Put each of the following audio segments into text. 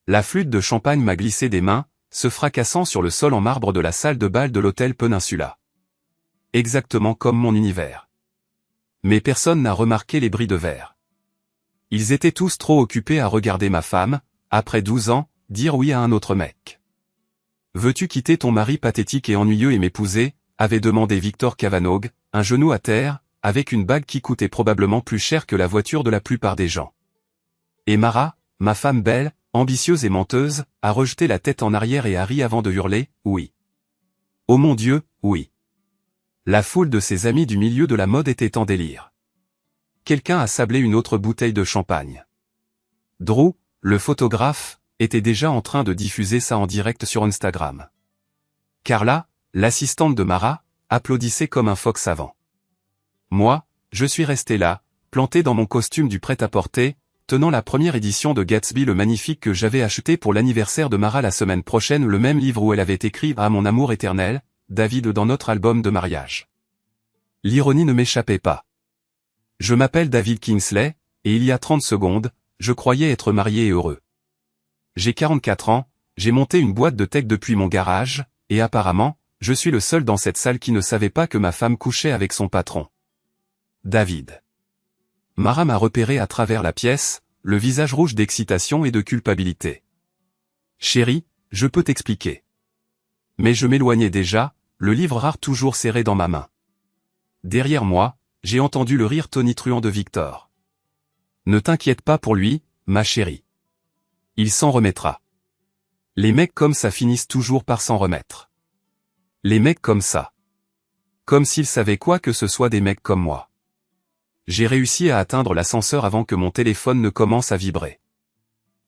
La flûte de champagne m'a glissé des mains, se fracassant sur le sol en marbre de la salle de bal de l'hôtel Peninsula. Exactement comme mon univers. Mais personne n'a remarqué les bris de verre. Ils étaient tous trop occupés à regarder ma femme, après 12 ans, dire oui à un autre mec. Veux-tu quitter ton mari pathétique et ennuyeux et m'épouser, avait demandé Victor Cavanaugh, un genou à terre, avec une bague qui coûtait probablement plus cher que la voiture de la plupart des gens. Et Mara, ma femme belle, ambitieuse et menteuse, a rejeté la tête en arrière et a ri avant de hurler, oui. Oh mon Dieu, oui. La foule de ses amis du milieu de la mode était en délire. Quelqu'un a sablé une autre bouteille de champagne. Drew, le photographe, était déjà en train de diffuser ça en direct sur Instagram. Carla, l'assistante de Mara, applaudissait comme un phoque savant. Moi, je suis resté là, planté dans mon costume du prêt-à-porter, tenant la première édition de Gatsby le magnifique que j'avais acheté pour l'anniversaire de Mara la semaine prochaine, le même livre où elle avait écrit « À mon amour éternel », David dans notre album de mariage. L'ironie ne m'échappait pas. Je m'appelle David Kingsley, et il y a 30 secondes, je croyais être marié et heureux. J'ai 44 ans, j'ai monté une boîte de tech depuis mon garage, et apparemment, je suis le seul dans cette salle qui ne savait pas que ma femme couchait avec son patron. David. Mara m'a repéré à travers la pièce, le visage rouge d'excitation et de culpabilité. Chérie, je peux t'expliquer. Mais je m'éloignais déjà, le livre rare toujours serré dans ma main. Derrière moi, j'ai entendu le rire tonitruant de Victor. Ne t'inquiète pas pour lui, ma chérie. Il s'en remettra. Les mecs comme ça finissent toujours par s'en remettre. Les mecs comme ça. Comme s'ils savaient quoi que ce soit des mecs comme moi. J'ai réussi à atteindre l'ascenseur avant que mon téléphone ne commence à vibrer.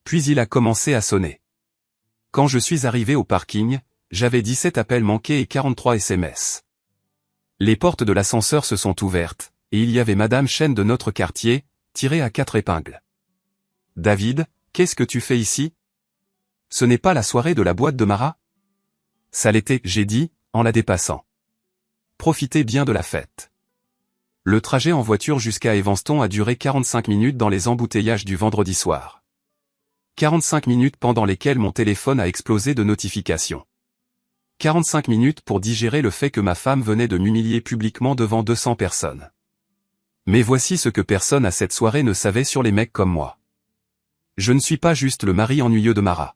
Puis il a commencé à sonner. Quand je suis arrivé au parking, j'avais 17 appels manqués et 43 SMS. Les portes de l'ascenseur se sont ouvertes, et il y avait Madame Chen de notre quartier, tirée à 4 épingles. David, qu'est-ce que tu fais ici? Ce n'est pas la soirée de la boîte de Mara? Ça l'était, j'ai dit, en la dépassant. Profitez bien de la fête. Le trajet en voiture jusqu'à Evanston a duré 45 minutes dans les embouteillages du vendredi soir. 45 minutes pendant lesquelles mon téléphone a explosé de notifications. 45 minutes pour digérer le fait que ma femme venait de m'humilier publiquement devant 200 personnes. Mais voici ce que personne à cette soirée ne savait sur les mecs comme moi. Je ne suis pas juste le mari ennuyeux de Mara.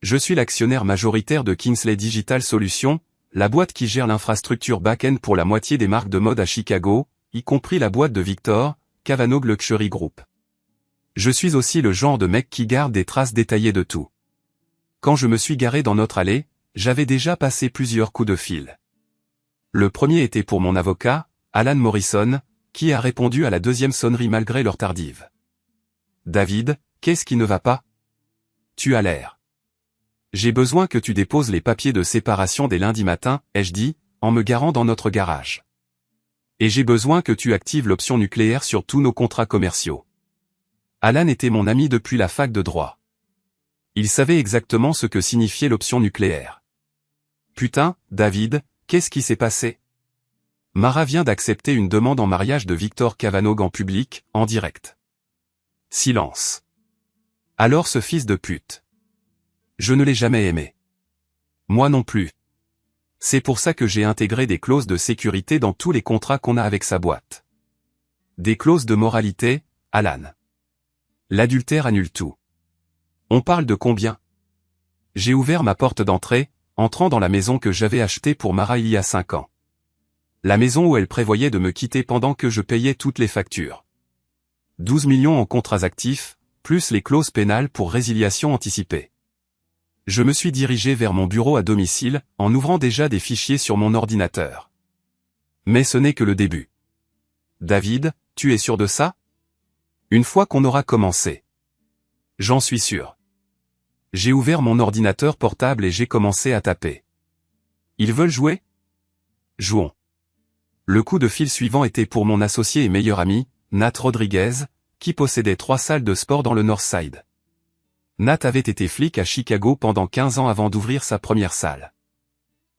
Je suis l'actionnaire majoritaire de Kingsley Digital Solutions, la boîte qui gère l'infrastructure back-end pour la moitié des marques de mode à Chicago, y compris la boîte de Victor, Cavanaugh Luxury Group. Je suis aussi le genre de mec qui garde des traces détaillées de tout. Quand je me suis garé dans notre allée, j'avais déjà passé plusieurs coups de fil. Le premier était pour mon avocat, Alan Morrison, qui a répondu à la deuxième sonnerie malgré l'heure tardive. David, qu'est-ce qui ne va pas? Tu as l'air. J'ai besoin que tu déposes les papiers de séparation dès lundi matin, ai-je dit, en me garant dans notre garage. Et j'ai besoin que tu actives l'option nucléaire sur tous nos contrats commerciaux. Alan était mon ami depuis la fac de droit. Il savait exactement ce que signifiait l'option nucléaire. Putain, David, qu'est-ce qui s'est passé? Mara vient d'accepter une demande en mariage de Victor Cavanaugh en public, en direct. Silence. Alors ce fils de pute. Je ne l'ai jamais aimé. Moi non plus. C'est pour ça que j'ai intégré des clauses de sécurité dans tous les contrats qu'on a avec sa boîte. Des clauses de moralité, Alan. L'adultère annule tout. On parle de combien? J'ai ouvert ma porte d'entrée, entrant dans la maison que j'avais achetée pour Mara il y a 5 ans. La maison où elle prévoyait de me quitter pendant que je payais toutes les factures. 12 millions en contrats actifs, plus les clauses pénales pour résiliation anticipée. Je me suis dirigé vers mon bureau à domicile, en ouvrant déjà des fichiers sur mon ordinateur. Mais ce n'est que le début. David, tu es sûr de ça? Une fois qu'on aura commencé. J'en suis sûr. J'ai ouvert mon ordinateur portable et j'ai commencé à taper. Ils veulent jouer? Jouons. Le coup de fil suivant était pour mon associé et meilleur ami, Nat Rodriguez, qui possédait 3 salles de sport dans le Northside. Nat avait été flic à Chicago pendant 15 ans avant d'ouvrir sa première salle.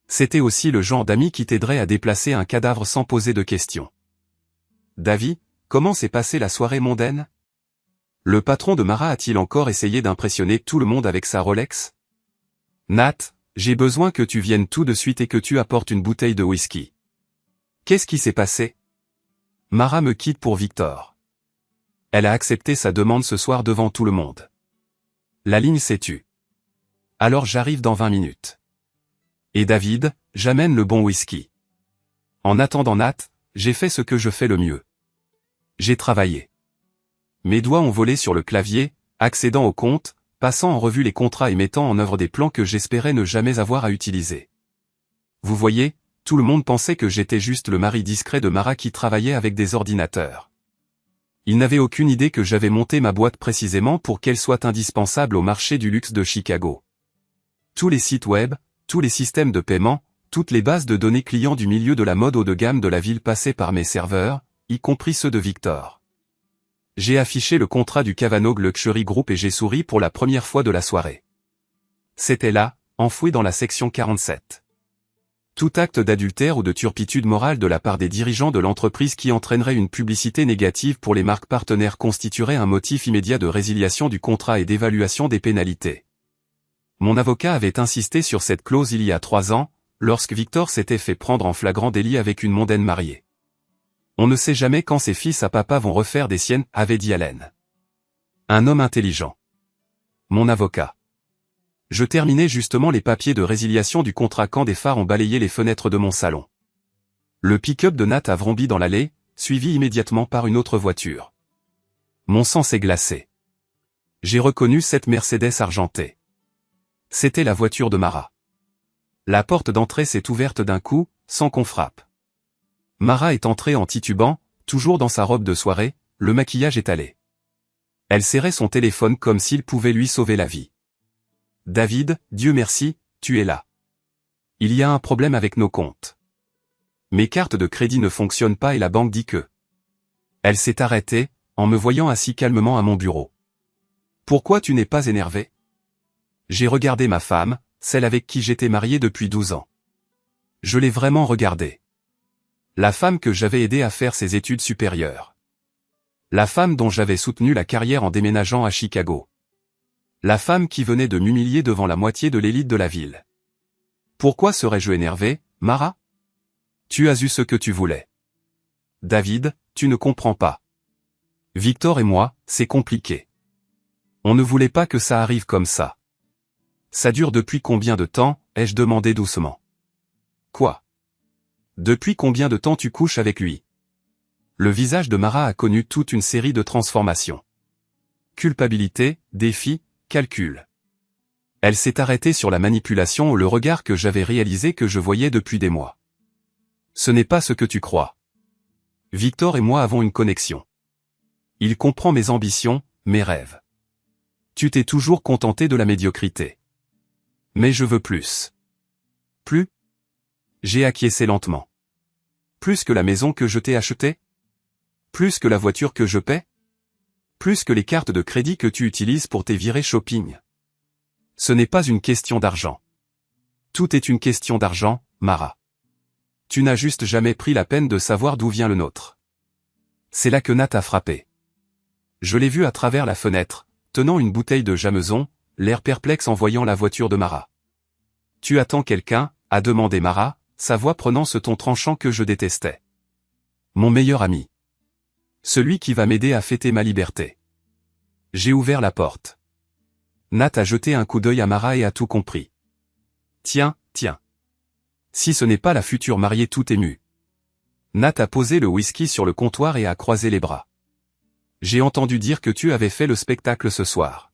C'était aussi le genre d'ami qui t'aiderait à déplacer un cadavre sans poser de questions. Davy, comment s'est passée la soirée mondaine? Le patron de Mara a-t-il encore essayé d'impressionner tout le monde avec sa Rolex? Nat, j'ai besoin que tu viennes tout de suite et que tu apportes une bouteille de whisky. Qu'est-ce qui s'est passé? Mara me quitte pour Victor. Elle a accepté sa demande ce soir devant tout le monde. La ligne s'est tue. Alors j'arrive dans 20 minutes. Et David, j'amène le bon whisky. En attendant Nat, j'ai fait ce que je fais le mieux. J'ai travaillé. Mes doigts ont volé sur le clavier, accédant au compte, passant en revue les contrats et mettant en œuvre des plans que j'espérais ne jamais avoir à utiliser. Vous voyez, tout le monde pensait que j'étais juste le mari discret de Mara qui travaillait avec des ordinateurs. Ils n'avaient aucune idée que j'avais monté ma boîte précisément pour qu'elle soit indispensable au marché du luxe de Chicago. Tous les sites web, tous les systèmes de paiement, toutes les bases de données clients du milieu de la mode haut de gamme de la ville passaient par mes serveurs, y compris ceux de Victor. J'ai affiché le contrat du Cavanaugh Luxury Group et j'ai souri pour la première fois de la soirée. C'était là, enfoui dans la section 47. Tout acte d'adultère ou de turpitude morale de la part des dirigeants de l'entreprise qui entraînerait une publicité négative pour les marques partenaires constituerait un motif immédiat de résiliation du contrat et d'évaluation des pénalités. Mon avocat avait insisté sur cette clause il y a 3 ans, lorsque Victor s'était fait prendre en flagrant délit avec une mondaine mariée. On ne sait jamais quand ses fils à papa vont refaire des siennes, avait dit Allen. Un homme intelligent. Mon avocat. Je terminais justement les papiers de résiliation du contrat quand des phares ont balayé les fenêtres de mon salon. Le pick-up de Nat a vrombi dans l'allée, suivi immédiatement par une autre voiture. Mon sang s'est glacé. J'ai reconnu cette Mercedes argentée. C'était la voiture de Mara. La porte d'entrée s'est ouverte d'un coup, sans qu'on frappe. Mara est entrée en titubant, toujours dans sa robe de soirée, le maquillage étalé. Elle serrait son téléphone comme s'il pouvait lui sauver la vie. David, Dieu merci, tu es là. Il y a un problème avec nos comptes. Mes cartes de crédit ne fonctionnent pas et la banque dit que... Elle s'est arrêtée, en me voyant assis calmement à mon bureau. Pourquoi tu n'es pas énervé? J'ai regardé ma femme, celle avec qui j'étais marié depuis 12 ans. Je l'ai vraiment regardée. La femme que j'avais aidé à faire ses études supérieures. La femme dont j'avais soutenu la carrière en déménageant à Chicago. La femme qui venait de m'humilier devant la moitié de l'élite de la ville. Pourquoi serais-je énervé, Mara? Tu as eu ce que tu voulais. David, tu ne comprends pas. Victor et moi, c'est compliqué. On ne voulait pas que ça arrive comme ça. Ça dure depuis combien de temps, ai-je demandé doucement. Quoi? Depuis combien de temps tu couches avec lui? Le visage de Mara a connu toute une série de transformations. Culpabilité, défi, calcul. Elle s'est arrêtée sur la manipulation ou le regard que j'avais réalisé que je voyais depuis des mois. Ce n'est pas ce que tu crois. Victor et moi avons une connexion. Il comprend mes ambitions, mes rêves. Tu t'es toujours contenté de la médiocrité. Mais je veux plus. Plus? J'ai acquiescé lentement. Plus que la maison que je t'ai achetée? Plus que la voiture que je paie? Plus que les cartes de crédit que tu utilises pour tes virées shopping. Ce n'est pas une question d'argent. Tout est une question d'argent, Mara. Tu n'as juste jamais pris la peine de savoir d'où vient le nôtre. C'est là que Nat a frappé. Je l'ai vu à travers la fenêtre, tenant une bouteille de Jameson, l'air perplexe en voyant la voiture de Mara. Tu attends quelqu'un, a demandé Mara, sa voix prenant ce ton tranchant que je détestais. Mon meilleur ami. Celui qui va m'aider à fêter ma liberté. J'ai ouvert la porte. Nat a jeté un coup d'œil à Mara et a tout compris. Tiens. Si ce n'est pas la future mariée tout émue. Nat a posé le whisky sur le comptoir et a croisé les bras. J'ai entendu dire que tu avais fait le spectacle ce soir.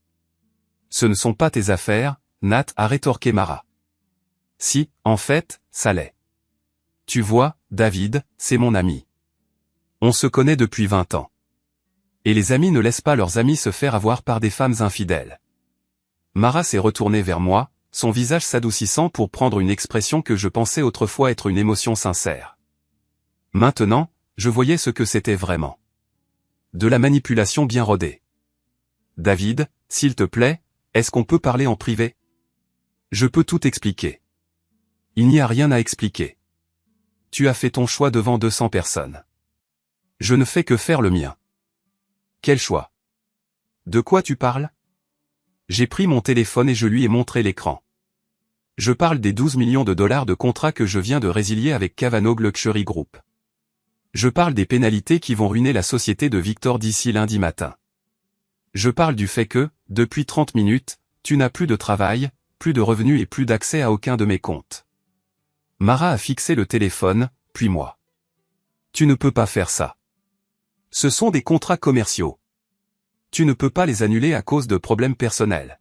Ce ne sont pas tes affaires, Nat, a rétorqué Mara. Si, en fait, ça l'est. Tu vois, David, c'est mon ami. On se connaît depuis 20 ans. Et les amis ne laissent pas leurs amis se faire avoir par des femmes infidèles. Mara s'est retournée vers moi, son visage s'adoucissant pour prendre une expression que je pensais autrefois être une émotion sincère. Maintenant, je voyais ce que c'était vraiment. De la manipulation bien rodée. David, s'il te plaît, est-ce qu'on peut parler en privé? Je peux tout expliquer. Il n'y a rien à expliquer. Tu as fait ton choix devant 200 personnes. Je ne fais que faire le mien. Quel choix? De quoi tu parles? J'ai pris mon téléphone et je lui ai montré l'écran. Je parle des 12 millions de dollars de contrat que je viens de résilier avec Cavanaugh Luxury Group. Je parle des pénalités qui vont ruiner la société de Victor d'ici lundi matin. Je parle du fait que, depuis 30 minutes, tu n'as plus de travail, plus de revenus et plus d'accès à aucun de mes comptes. Mara a fixé le téléphone, puis moi. Tu ne peux pas faire ça. Ce sont des contrats commerciaux. Tu ne peux pas les annuler à cause de problèmes personnels.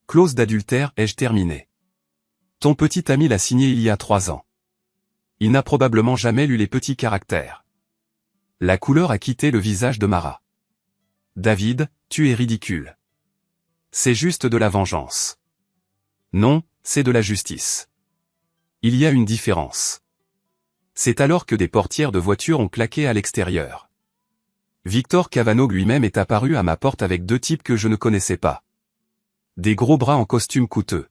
Clause d'adultère, ai-je terminé. Ton petit ami l'a signé il y a 3 ans. Il n'a probablement jamais lu les petits caractères. La couleur a quitté le visage de Mara. David, tu es ridicule. C'est juste de la vengeance. Non, c'est de la justice. Il y a une différence. C'est alors que des portières de voiture ont claqué à l'extérieur. Victor Cavanaugh lui-même est apparu à ma porte avec 2 types que je ne connaissais pas. Des gros bras en costume coûteux.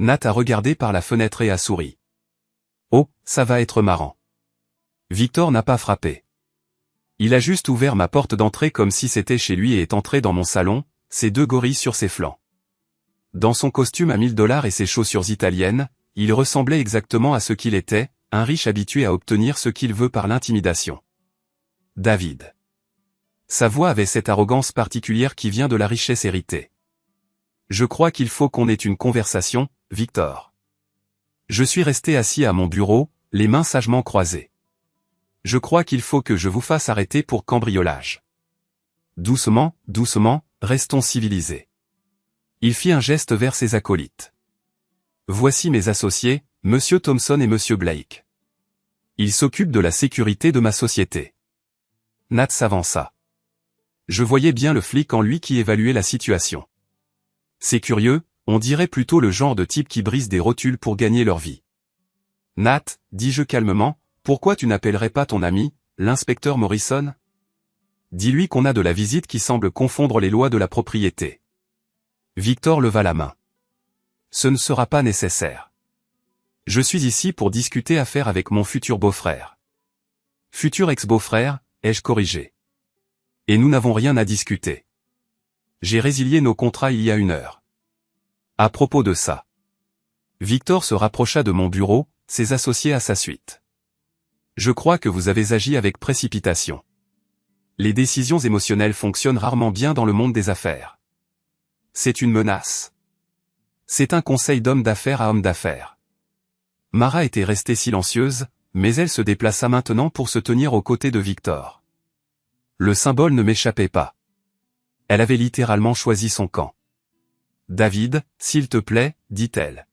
Nat a regardé par la fenêtre et a souri. Oh, ça va être marrant. Victor n'a pas frappé. Il a juste ouvert ma porte d'entrée comme si c'était chez lui et est entré dans mon salon, ses 2 gorilles sur ses flancs. Dans son costume à 1000 $ et ses chaussures italiennes, il ressemblait exactement à ce qu'il était, un riche habitué à obtenir ce qu'il veut par l'intimidation. David. Sa voix avait cette arrogance particulière qui vient de la richesse héritée. Je crois qu'il faut qu'on ait une conversation, Victor. Je suis resté assis à mon bureau, les mains sagement croisées. Je crois qu'il faut que je vous fasse arrêter pour cambriolage. Doucement, doucement, restons civilisés. Il fit un geste vers ses acolytes. Voici mes associés, Monsieur Thompson et Monsieur Blake. Ils s'occupent de la sécurité de ma société. Nat s'avança. Je voyais bien le flic en lui qui évaluait la situation. C'est curieux, on dirait plutôt le genre de type qui brise des rotules pour gagner leur vie. Nat, dis-je calmement, pourquoi tu n'appellerais pas ton ami, l'inspecteur Morrison? Dis-lui qu'on a de la visite qui semble confondre les lois de la propriété. Victor leva la main. Ce ne sera pas nécessaire. Je suis ici pour discuter affaires avec mon futur beau-frère. Futur ex-beau-frère, ai-je corrigé. Et nous n'avons rien à discuter. J'ai résilié nos contrats il y a 1 heure. À propos de ça. Victor se rapprocha de mon bureau, ses associés à sa suite. Je crois que vous avez agi avec précipitation. Les décisions émotionnelles fonctionnent rarement bien dans le monde des affaires. C'est une menace. C'est un conseil d'homme d'affaires à homme d'affaires. Mara était restée silencieuse, mais elle se déplaça maintenant pour se tenir aux côtés de Victor. Le symbole ne m'échappait pas. Elle avait littéralement choisi son camp. David, s'il te plaît, dit-elle.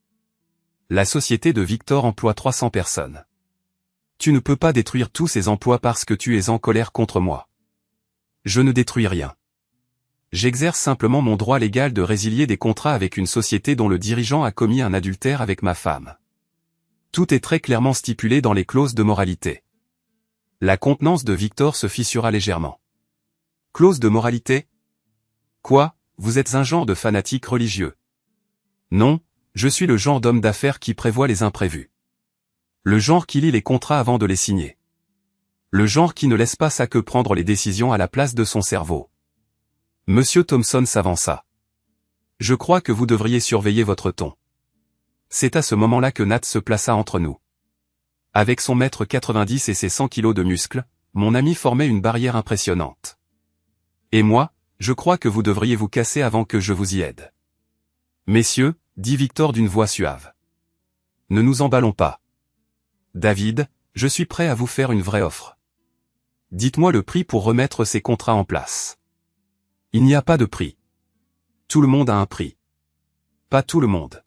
La société de Victor emploie 300 personnes. Tu ne peux pas détruire tous ces emplois parce que tu es en colère contre moi. Je ne détruis rien. J'exerce simplement mon droit légal de résilier des contrats avec une société dont le dirigeant a commis un adultère avec ma femme. Tout est très clairement stipulé dans les clauses de moralité. La contenance de Victor se fissura légèrement. Clause de moralité? Quoi, vous êtes un genre de fanatique religieux? Non, je suis le genre d'homme d'affaires qui prévoit les imprévus. Le genre qui lit les contrats avant de les signer. Le genre qui ne laisse pas sa queue prendre les décisions à la place de son cerveau. Monsieur Thompson s'avança. Je crois que vous devriez surveiller votre ton. C'est à ce moment-là que Nat se plaça entre nous. Avec son 1m90 et ses 100 kg de muscles, mon ami formait une barrière impressionnante. Et moi, je crois que vous devriez vous casser avant que je vous y aide. Messieurs, dit Victor d'une voix suave. Ne nous emballons pas. David, je suis prêt à vous faire une vraie offre. Dites-moi le prix pour remettre ces contrats en place. Il n'y a pas de prix. Tout le monde a un prix. Pas tout le monde.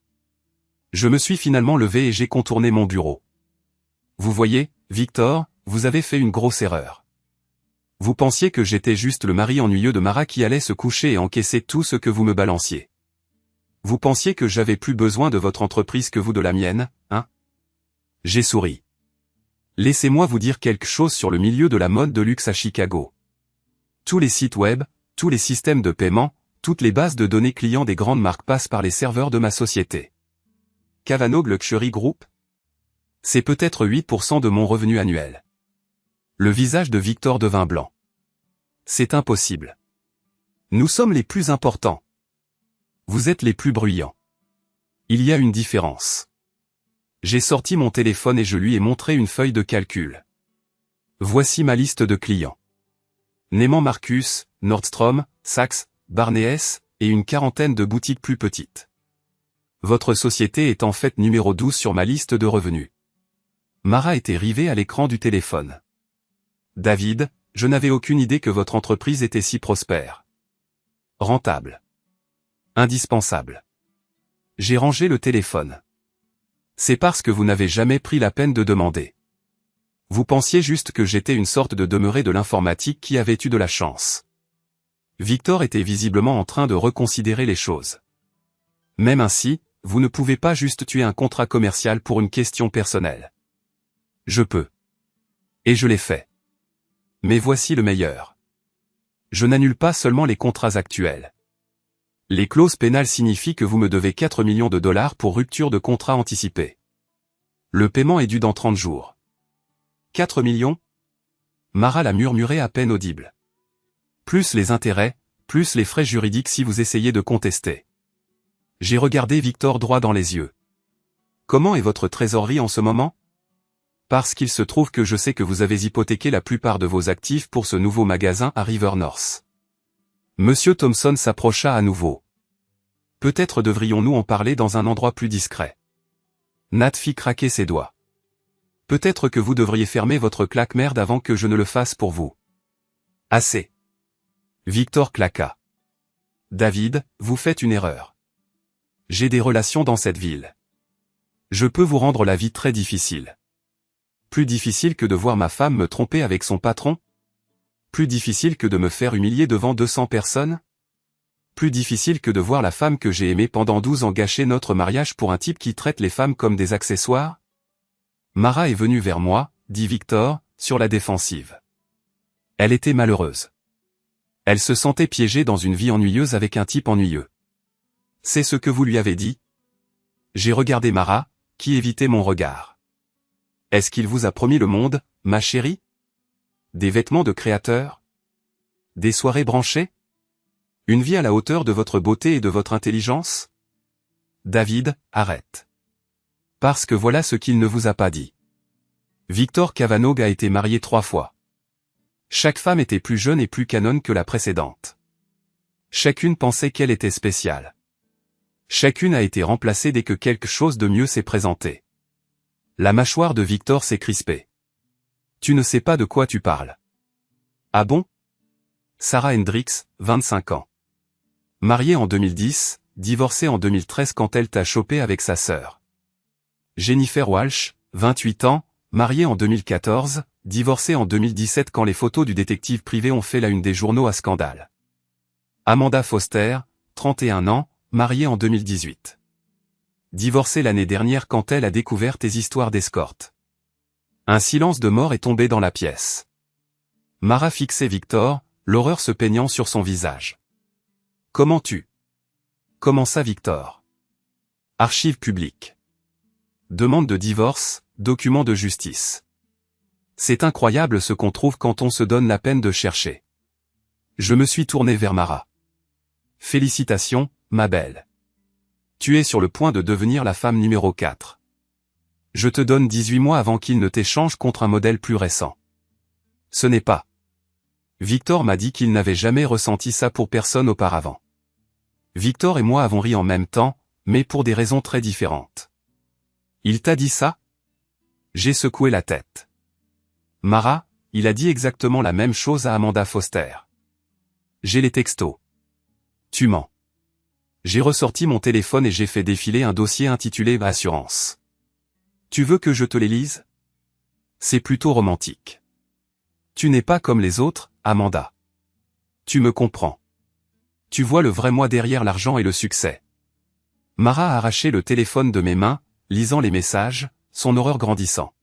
Je me suis finalement levé et j'ai contourné mon bureau. Vous voyez, Victor, vous avez fait une grosse erreur. Vous pensiez que j'étais juste le mari ennuyeux de Mara qui allait se coucher et encaisser tout ce que vous me balanciez. Vous pensiez que j'avais plus besoin de votre entreprise que vous de la mienne, hein? J'ai souri. Laissez-moi vous dire quelque chose sur le milieu de la mode de luxe à Chicago. Tous les sites web, tous les systèmes de paiement, toutes les bases de données clients des grandes marques passent par les serveurs de ma société. Cavanaugh Luxury Group? C'est peut-être 8% de mon revenu annuel. Le visage de Victor devint blanc. C'est impossible. Nous sommes les plus importants. Vous êtes les plus bruyants. Il y a une différence. J'ai sorti mon téléphone et je lui ai montré une feuille de calcul. Voici ma liste de clients. Neiman Marcus, Nordstrom, Saks, Barneys, et une quarantaine de boutiques plus petites. Votre société est en fait numéro 12 sur ma liste de revenus. Mara était rivée à l'écran du téléphone. David, je n'avais aucune idée que votre entreprise était si prospère. Rentable. Indispensable. J'ai rangé le téléphone. C'est parce que vous n'avez jamais pris la peine de demander. Vous pensiez juste que j'étais une sorte de demeuré de l'informatique qui avait eu de la chance. Victor était visiblement en train de reconsidérer les choses. Même ainsi, vous ne pouvez pas juste tuer un contrat commercial pour une question personnelle. Je peux. Et je l'ai fait. Mais voici le meilleur. Je n'annule pas seulement les contrats actuels. Les clauses pénales signifient que vous me devez 4 millions de dollars pour rupture de contrat anticipé. Le paiement est dû dans 30 jours. 4 millions? Mara l'a murmuré à peine audible. Plus les intérêts, plus les frais juridiques si vous essayez de contester. J'ai regardé Victor droit dans les yeux. Comment est votre trésorerie en ce moment? Parce qu'il se trouve que je sais que vous avez hypothéqué la plupart de vos actifs pour ce nouveau magasin à River North. Monsieur Thompson s'approcha à nouveau. Peut-être devrions-nous en parler dans un endroit plus discret. Nat fit craquer ses doigts. Peut-être que vous devriez fermer votre claque-merde avant que je ne le fasse pour vous. Assez. Victor claqua. David, vous faites une erreur. J'ai des relations dans cette ville. Je peux vous rendre la vie très difficile. Plus difficile que de voir ma femme me tromper avec son patron? Plus difficile que de me faire humilier devant 200 personnes? Plus difficile que de voir la femme que j'ai aimée pendant 12 ans gâcher notre mariage pour un type qui traite les femmes comme des accessoires? Mara est venue vers moi, dit Victor, sur la défensive. Elle était malheureuse. Elle se sentait piégée dans une vie ennuyeuse avec un type ennuyeux. C'est ce que vous lui avez dit? J'ai regardé Mara, qui évitait mon regard. Est-ce qu'il vous a promis le monde, ma chérie? Des vêtements de créateur? Des soirées branchées? Une vie à la hauteur de votre beauté et de votre intelligence? David, arrête. Parce que voilà ce qu'il ne vous a pas dit. Victor Cavanaugh a été marié 3 fois. Chaque femme était plus jeune et plus canonne que la précédente. Chacune pensait qu'elle était spéciale. Chacune a été remplacée dès que quelque chose de mieux s'est présenté. La mâchoire de Victor s'est crispée. Tu ne sais pas de quoi tu parles. Ah bon? Sarah Hendricks, 25 ans. Mariée en 2010, divorcée en 2013 quand elle t'a chopé avec sa sœur. Jennifer Walsh, 28 ans, mariée en 2014, divorcée en 2017 quand les photos du détective privé ont fait la une des journaux à scandale. Amanda Foster, 31 ans, mariée en 2018. Divorcée l'année dernière quand elle a découvert tes histoires d'escorte. Un silence de mort est tombé dans la pièce. Mara fixait Victor, l'horreur se peignant sur son visage. Comment tu? Comment ça Victor? Archives publiques. Demande de divorce, document de justice. C'est incroyable ce qu'on trouve quand on se donne la peine de chercher. Je me suis tourné vers Mara. Félicitations, ma belle. Tu es sur le point de devenir la femme numéro 4. Je te donne 18 mois avant qu'il ne t'échange contre un modèle plus récent. Ce n'est pas. Victor m'a dit qu'il n'avait jamais ressenti ça pour personne auparavant. Victor et moi avons ri en même temps, mais pour des raisons très différentes. Il t'a dit ça? J'ai secoué la tête. Mara, il a dit exactement la même chose à Amanda Foster. J'ai les textos. Tu mens. J'ai ressorti mon téléphone et j'ai fait défiler un dossier intitulé « Assurance ». Tu veux que je te les lise? C'est plutôt romantique. Tu n'es pas comme les autres, Amanda. Tu me comprends. Tu vois le vrai moi derrière l'argent et le succès. Mara a arraché le téléphone de mes mains, lisant les messages, son horreur grandissant.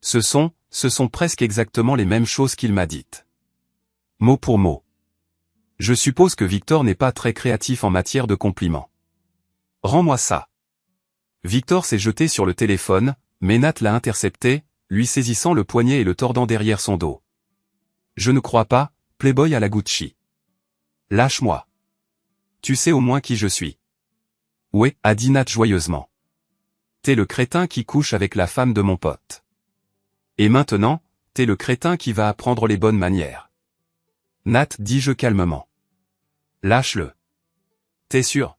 Ce sont presque exactement les mêmes choses qu'il m'a dites. Mot pour mot. Je suppose que Victor n'est pas très créatif en matière de compliments. Rends-moi ça. Victor s'est jeté sur le téléphone, mais Nat l'a intercepté, lui saisissant le poignet et le tordant derrière son dos. Je ne crois pas, Playboy à la Gucci. Lâche-moi. Tu sais au moins qui je suis. Ouais, a dit Nat joyeusement. T'es le crétin qui couche avec la femme de mon pote. Et maintenant, t'es le crétin qui va apprendre les bonnes manières. Nat, dis-je calmement. Lâche-le. T'es sûr?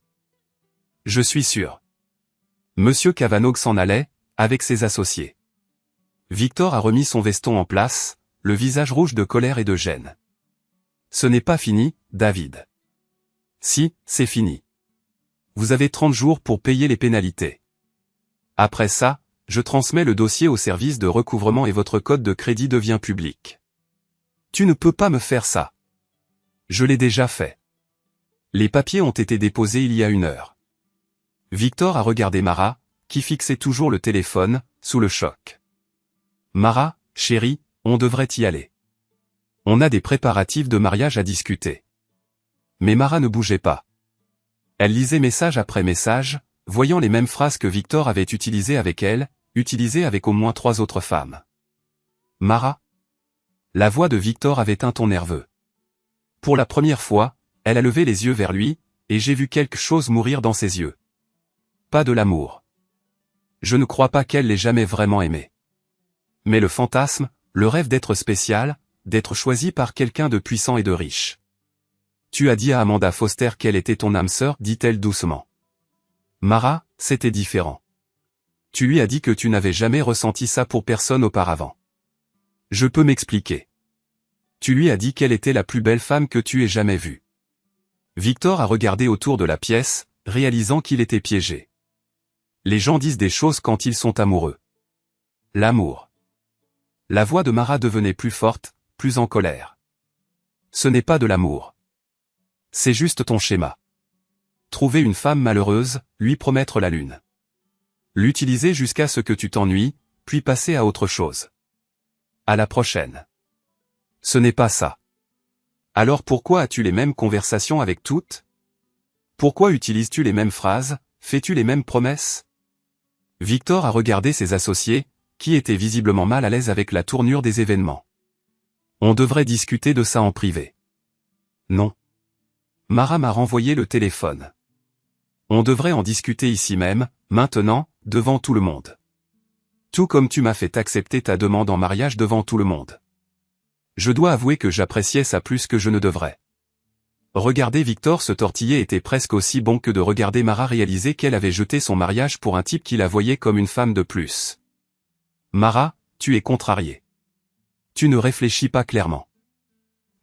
Je suis sûr. Monsieur Cavanaugh s'en allait, avec ses associés. Victor a remis son veston en place, le visage rouge de colère et de gêne. Ce n'est pas fini, David. Si, c'est fini. Vous avez 30 jours pour payer les pénalités. Après ça, je transmets le dossier au service de recouvrement et votre code de crédit devient public. Tu ne peux pas me faire ça. Je l'ai déjà fait. Les papiers ont été déposés il y a 1 heure. Victor a regardé Mara, qui fixait toujours le téléphone, sous le choc. Mara, chérie, on devrait y aller. On a des préparatifs de mariage à discuter. Mais Mara ne bougeait pas. Elle lisait message après message, voyant les mêmes phrases que Victor avait utilisées avec elle, utilisées avec au moins 3 autres femmes. Mara. La voix de Victor avait un ton nerveux. Pour la première fois, elle a levé les yeux vers lui, et j'ai vu quelque chose mourir dans ses yeux. Pas de l'amour. Je ne crois pas qu'elle l'ait jamais vraiment aimé. Mais le fantasme, le rêve d'être spécial, d'être choisi par quelqu'un de puissant et de riche. Tu as dit à Amanda Foster qu'elle était ton âme sœur, dit-elle doucement. Mara, c'était différent. Tu lui as dit que tu n'avais jamais ressenti ça pour personne auparavant. Je peux m'expliquer. Tu lui as dit qu'elle était la plus belle femme que tu aies jamais vue. Victor a regardé autour de la pièce, réalisant qu'il était piégé. Les gens disent des choses quand ils sont amoureux. L'amour. La voix de Mara devenait plus forte, plus en colère. Ce n'est pas de l'amour. C'est juste ton schéma. Trouver une femme malheureuse, lui promettre la lune. L'utiliser jusqu'à ce que tu t'ennuies, puis passer à autre chose. À la prochaine. Ce n'est pas ça. Alors pourquoi as-tu les mêmes conversations avec toutes? Pourquoi utilises-tu les mêmes phrases, fais-tu les mêmes promesses? Victor a regardé ses associés, qui étaient visiblement mal à l'aise avec la tournure des événements. On devrait discuter de ça en privé. Non. Mara m'a renvoyé le téléphone. On devrait en discuter ici même, maintenant, devant tout le monde. Tout comme tu m'as fait accepter ta demande en mariage devant tout le monde. Je dois avouer que j'appréciais ça plus que je ne devrais. Regarder Victor se tortiller était presque aussi bon que de regarder Mara réaliser qu'elle avait jeté son mariage pour un type qui la voyait comme une femme de plus. Mara, tu es contrariée. Tu ne réfléchis pas clairement.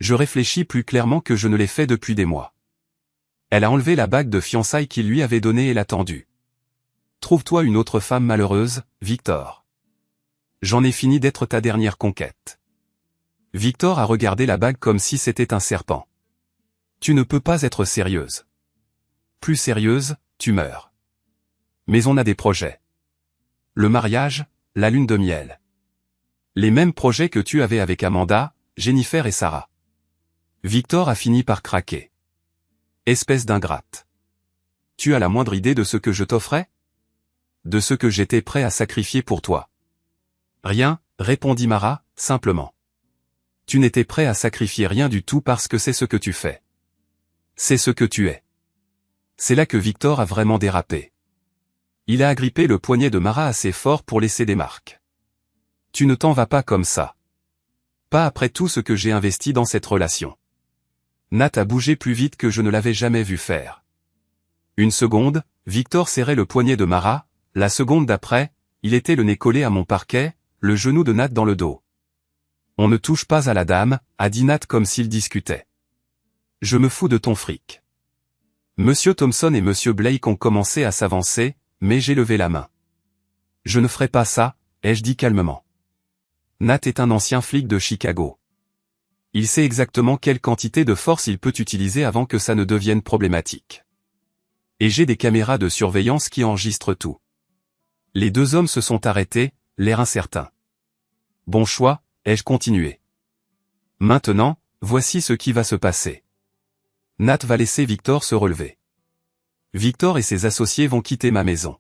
Je réfléchis plus clairement que je ne l'ai fait depuis des mois. Elle a enlevé la bague de fiançailles qu'il lui avait donnée et l'a tendue. Trouve-toi une autre femme malheureuse, Victor. J'en ai fini d'être ta dernière conquête. Victor a regardé la bague comme si c'était un serpent. Tu ne peux pas être sérieuse. Plus sérieuse, tu meurs. Mais on a des projets. Le mariage, la lune de miel. Les mêmes projets que tu avais avec Amanda, Jennifer et Sarah. Victor a fini par craquer. Espèce d'ingrate. Tu as la moindre idée de ce que je t'offrais? De ce que j'étais prêt à sacrifier pour toi. Rien, répondit Mara, simplement. Tu n'étais prêt à sacrifier rien du tout parce que c'est ce que tu fais. C'est ce que tu es. C'est là que Victor a vraiment dérapé. Il a agrippé le poignet de Mara assez fort pour laisser des marques. Tu ne t'en vas pas comme ça. Pas après tout ce que j'ai investi dans cette relation. Nat a bougé plus vite que je ne l'avais jamais vu faire. Une seconde, Victor serrait le poignet de Mara, la seconde d'après, il était le nez collé à mon parquet, le genou de Nat dans le dos. On ne touche pas à la dame, a dit Nat comme s'il discutait. Je me fous de ton fric. Monsieur Thompson et Monsieur Blake ont commencé à s'avancer, mais j'ai levé la main. Je ne ferai pas ça, ai-je dit calmement. Nat est un ancien flic de Chicago. Il sait exactement quelle quantité de force il peut utiliser avant que ça ne devienne problématique. Et j'ai des caméras de surveillance qui enregistrent tout. Les 2 hommes se sont arrêtés, l'air incertain. Bon choix, ai-je continué. Maintenant, voici ce qui va se passer. Nat va laisser Victor se relever. Victor et ses associés vont quitter ma maison.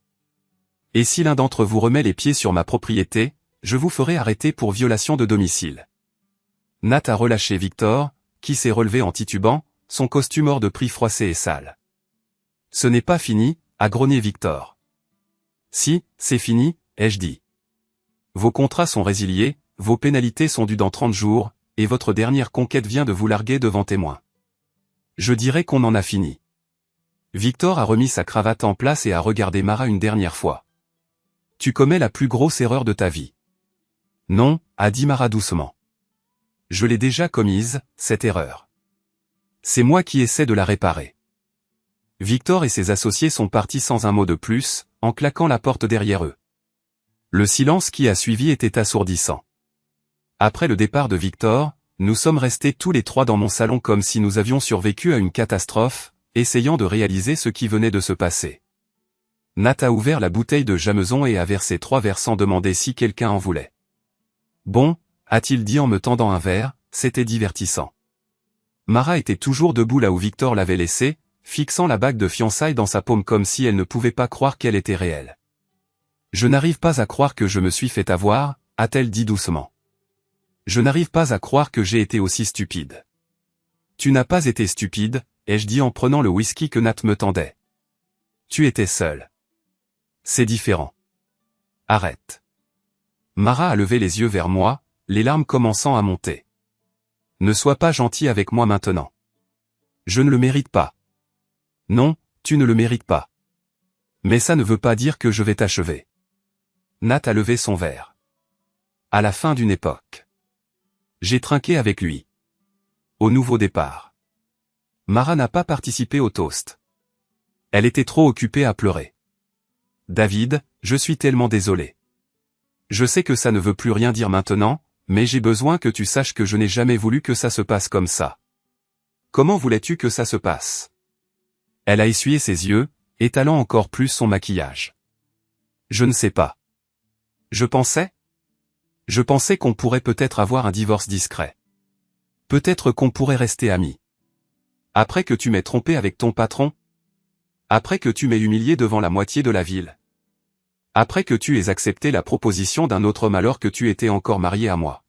Et si l'un d'entre vous remet les pieds sur ma propriété, je vous ferai arrêter pour violation de domicile. Nat a relâché Victor, qui s'est relevé en titubant, son costume hors de prix froissé et sale. Ce n'est pas fini, a grogné Victor. Si, c'est fini, ai-je dit. Vos contrats sont résiliés, vos pénalités sont dues dans 30 jours, et votre dernière conquête vient de vous larguer devant témoin. Je dirais qu'on en a fini. Victor a remis sa cravate en place et a regardé Mara une dernière fois. Tu commets la plus grosse erreur de ta vie. Non, a dit Mara doucement. Je l'ai déjà commise, cette erreur. C'est moi qui essaie de la réparer. Victor et ses associés sont partis sans un mot de plus, en claquant la porte derrière eux. Le silence qui a suivi était assourdissant. Après le départ de Victor, nous sommes restés tous les trois dans mon salon comme si nous avions survécu à une catastrophe, essayant de réaliser ce qui venait de se passer. Nat a ouvert la bouteille de Jameson et a versé 3 verres sans demander si quelqu'un en voulait. Bon, a-t-il dit en me tendant un verre, c'était divertissant. Mara était toujours debout là où Victor l'avait laissée, fixant la bague de fiançailles dans sa paume comme si elle ne pouvait pas croire qu'elle était réelle. Je n'arrive pas à croire que je me suis fait avoir, a-t-elle dit doucement. Je n'arrive pas à croire que j'ai été aussi stupide. Tu n'as pas été stupide, ai-je dit en prenant le whisky que Nat me tendait. Tu étais seul. C'est différent. Arrête. Mara a levé les yeux vers moi, les larmes commençant à monter. Ne sois pas gentil avec moi maintenant. Je ne le mérite pas. Non, tu ne le mérites pas. Mais ça ne veut pas dire que je vais t'achever. Nat a levé son verre. À la fin d'une époque. J'ai trinqué avec lui. Au nouveau départ. Mara n'a pas participé au toast. Elle était trop occupée à pleurer. David, je suis tellement désolé. Je sais que ça ne veut plus rien dire maintenant, mais j'ai besoin que tu saches que je n'ai jamais voulu que ça se passe comme ça. Comment voulais-tu que ça se passe? Elle a essuyé ses yeux, étalant encore plus son maquillage. Je ne sais pas. Je pensais qu'on pourrait peut-être avoir un divorce discret. Peut-être qu'on pourrait rester amis. Après que tu m'aies trompé avec ton patron? Après que tu m'aies humilié devant la moitié de la ville? Après que tu aies accepté la proposition d'un autre homme alors que tu étais encore marié à moi?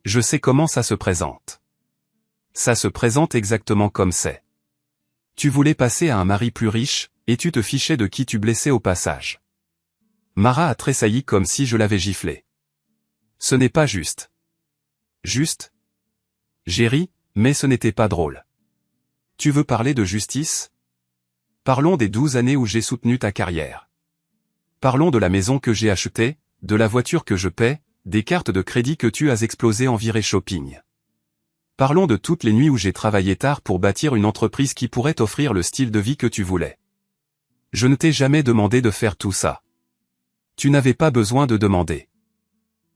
Je sais comment ça se présente. Ça se présente exactement comme c'est. Tu voulais passer à un mari plus riche, et tu te fichais de qui tu blessais au passage. Mara a tressailli comme si je l'avais giflé. Ce n'est pas juste. Juste? J'ai ri, mais ce n'était pas drôle. Tu veux parler de justice? Parlons des 12 années où j'ai soutenu ta carrière. Parlons de la maison que j'ai achetée, de la voiture que je paie, des cartes de crédit que tu as explosées en virée shopping. Parlons de toutes les nuits où j'ai travaillé tard pour bâtir une entreprise qui pourrait t'offrir le style de vie que tu voulais. Je ne t'ai jamais demandé de faire tout ça. Tu n'avais pas besoin de demander.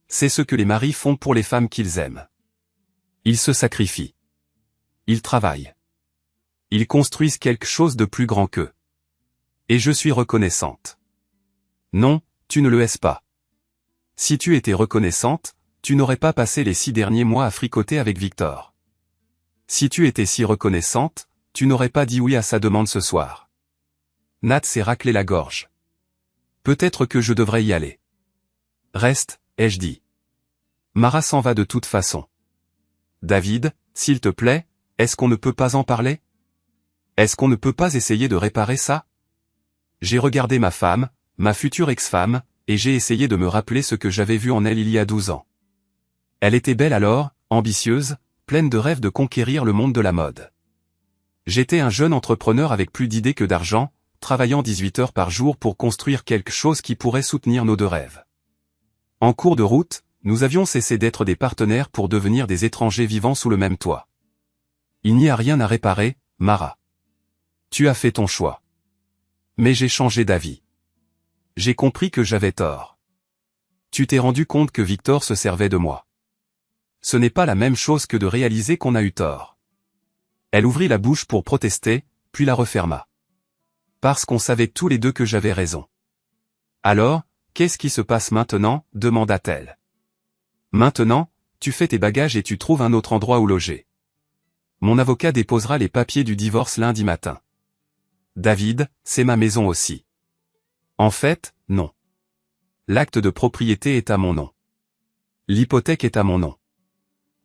C'est ce que les maris font pour les femmes qu'ils aiment. Ils se sacrifient. Ils travaillent. Ils construisent quelque chose de plus grand qu'eux. Et je suis reconnaissante. Non, tu ne le es pas. Si tu étais reconnaissante, tu n'aurais pas passé les 6 derniers mois à fricoter avec Victor. Si tu étais si reconnaissante, tu n'aurais pas dit oui à sa demande ce soir. Nat s'est raclé la gorge. Peut-être que je devrais y aller. Reste, ai-je dit. Mara s'en va de toute façon. David, s'il te plaît, est-ce qu'on ne peut pas en parler? Est-ce qu'on ne peut pas essayer de réparer ça? J'ai regardé ma femme, ma future ex-femme, et j'ai essayé de me rappeler ce que j'avais vu en elle il y a 12 ans. Elle était belle alors, ambitieuse, pleine de rêves de conquérir le monde de la mode. J'étais un jeune entrepreneur avec plus d'idées que d'argent, travaillant 18 heures par jour pour construire quelque chose qui pourrait soutenir nos 2 rêves. En cours de route, nous avions cessé d'être des partenaires pour devenir des étrangers vivant sous le même toit. Il n'y a rien à réparer, Mara. Tu as fait ton choix. Mais j'ai changé d'avis. J'ai compris que j'avais tort. Tu t'es rendu compte que Victor se servait de moi. Ce n'est pas la même chose que de réaliser qu'on a eu tort. Elle ouvrit la bouche pour protester, puis la referma. Parce qu'on savait tous les deux que j'avais raison. Alors, qu'est-ce qui se passe maintenant, demanda-t-elle. Maintenant, tu fais tes bagages et tu trouves un autre endroit où loger. Mon avocat déposera les papiers du divorce lundi matin. David, c'est ma maison aussi. En fait, non. L'acte de propriété est à mon nom. L'hypothèque est à mon nom.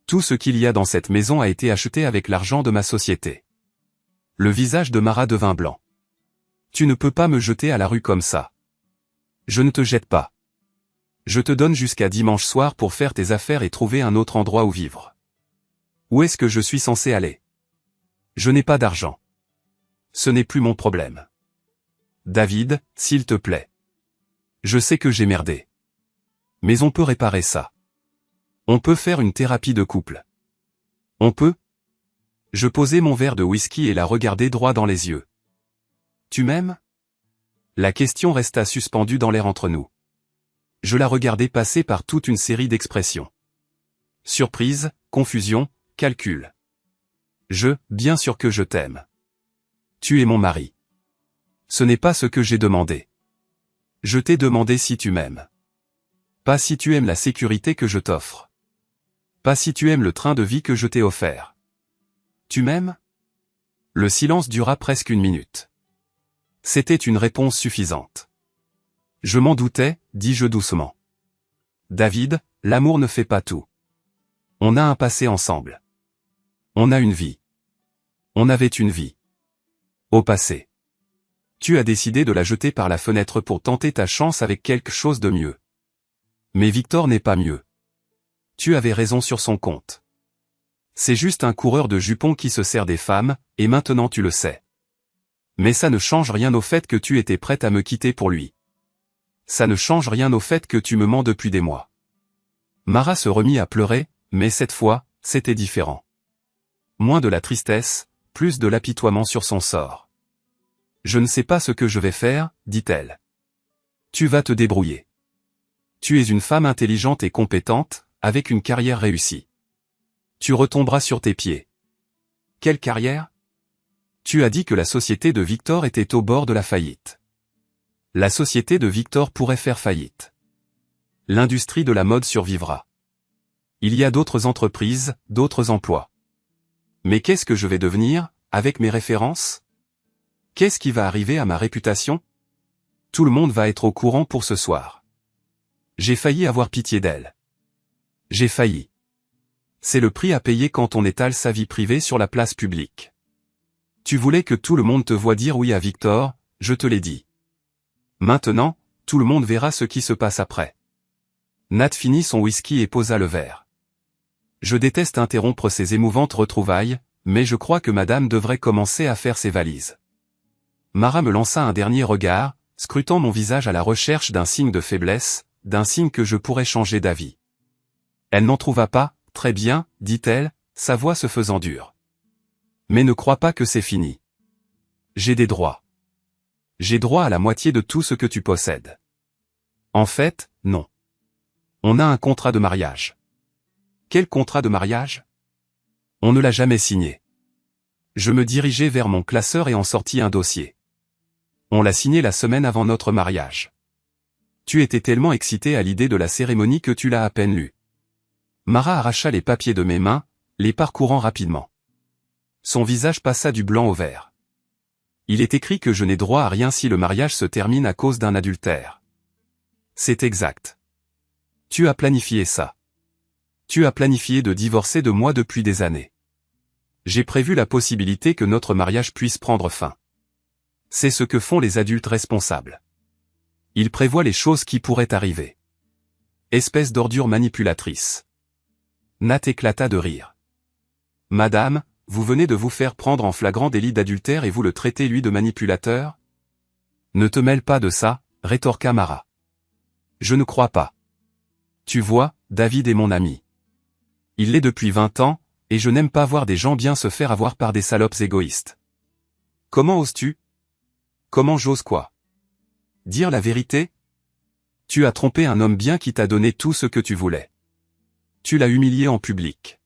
Tout ce qu'il y a dans cette maison a été acheté avec l'argent de ma société. Le visage de Mara devint blanc. Tu ne peux pas me jeter à la rue comme ça. Je ne te jette pas. Je te donne jusqu'à dimanche soir pour faire tes affaires et trouver un autre endroit où vivre. Où est-ce que je suis censé aller? Je n'ai pas d'argent. Ce n'est plus mon problème. David, s'il te plaît. Je sais que j'ai merdé. Mais on peut réparer ça. On peut faire une thérapie de couple. On peut? Je posai mon verre de whisky et la regardai droit dans les yeux. Tu m'aimes? La question resta suspendue dans l'air entre nous. Je la regardai passer par toute une série d'expressions. Surprise, confusion, calcul. Bien sûr que je t'aime. Tu es mon mari. Ce n'est pas ce que j'ai demandé. Je t'ai demandé si tu m'aimes. Pas si tu aimes la sécurité que je t'offre. Pas si tu aimes le train de vie que je t'ai offert. Tu m'aimes? Le silence dura presque une minute. C'était une réponse suffisante. Je m'en doutais, dis-je doucement. David, l'amour ne fait pas tout. On a un passé ensemble. On a une vie. On avait une vie. Au passé. Tu as décidé de la jeter par la fenêtre pour tenter ta chance avec quelque chose de mieux. Mais Victor n'est pas mieux. Tu avais raison sur son compte. C'est juste un coureur de jupons qui se sert des femmes, et maintenant tu le sais. Mais ça ne change rien au fait que tu étais prête à me quitter pour lui. Ça ne change rien au fait que tu me mens depuis des mois. Mara se remit à pleurer, mais cette fois, c'était différent. Moins de la tristesse, plus de l'apitoiement sur son sort. Je ne sais pas ce que je vais faire, dit-elle. Tu vas te débrouiller. Tu es une femme intelligente et compétente, avec une carrière réussie. Tu retomberas sur tes pieds. Quelle carrière? Tu as dit que la société de Victor était au bord de la faillite. La société de Victor pourrait faire faillite. L'industrie de la mode survivra. Il y a d'autres entreprises, d'autres emplois. Mais qu'est-ce que je vais devenir, avec mes références? Qu'est-ce qui va arriver à ma réputation? Tout le monde va être au courant pour ce soir. J'ai failli avoir pitié d'elle. J'ai failli. C'est le prix à payer quand on étale sa vie privée sur la place publique. Tu voulais que tout le monde te voie dire oui à Victor, je te l'ai dit. Maintenant, tout le monde verra ce qui se passe après. Nat finit son whisky et posa le verre. Je déteste interrompre ces émouvantes retrouvailles, mais je crois que madame devrait commencer à faire ses valises. Mara me lança un dernier regard, scrutant mon visage à la recherche d'un signe de faiblesse, d'un signe que je pourrais changer d'avis. Elle n'en trouva pas, très bien, dit-elle, sa voix se faisant dure. Mais ne crois pas que c'est fini. J'ai des droits. J'ai droit à la moitié de tout ce que tu possèdes. En fait, non. On a un contrat de mariage. Quel contrat de mariage? On ne l'a jamais signé. Je me dirigeai vers mon classeur et en sortis un dossier. On l'a signé la semaine avant notre mariage. Tu étais tellement excité à l'idée de la cérémonie que tu l'as à peine lu. Mara arracha les papiers de mes mains, les parcourant rapidement. Son visage passa du blanc au vert. Il est écrit que je n'ai droit à rien si le mariage se termine à cause d'un adultère. C'est exact. Tu as planifié ça. Tu as planifié de divorcer de moi depuis des années. J'ai prévu la possibilité que notre mariage puisse prendre fin. C'est ce que font les adultes responsables. Ils prévoient les choses qui pourraient arriver. Espèce d'ordure manipulatrice. Nat éclata de rire. Madame, vous venez de vous faire prendre en flagrant délit d'adultère et vous le traitez lui de manipulateur? Ne te mêle pas de ça, rétorqua Mara. Je ne crois pas. Tu vois, David est mon ami. Il l'est depuis 20 ans, et je n'aime pas voir des gens bien se faire avoir par des salopes égoïstes. Comment oses-tu? Comment j'ose quoi? Dire la vérité? Tu as trompé un homme bien qui t'a donné tout ce que tu voulais. Tu l'as humilié en public.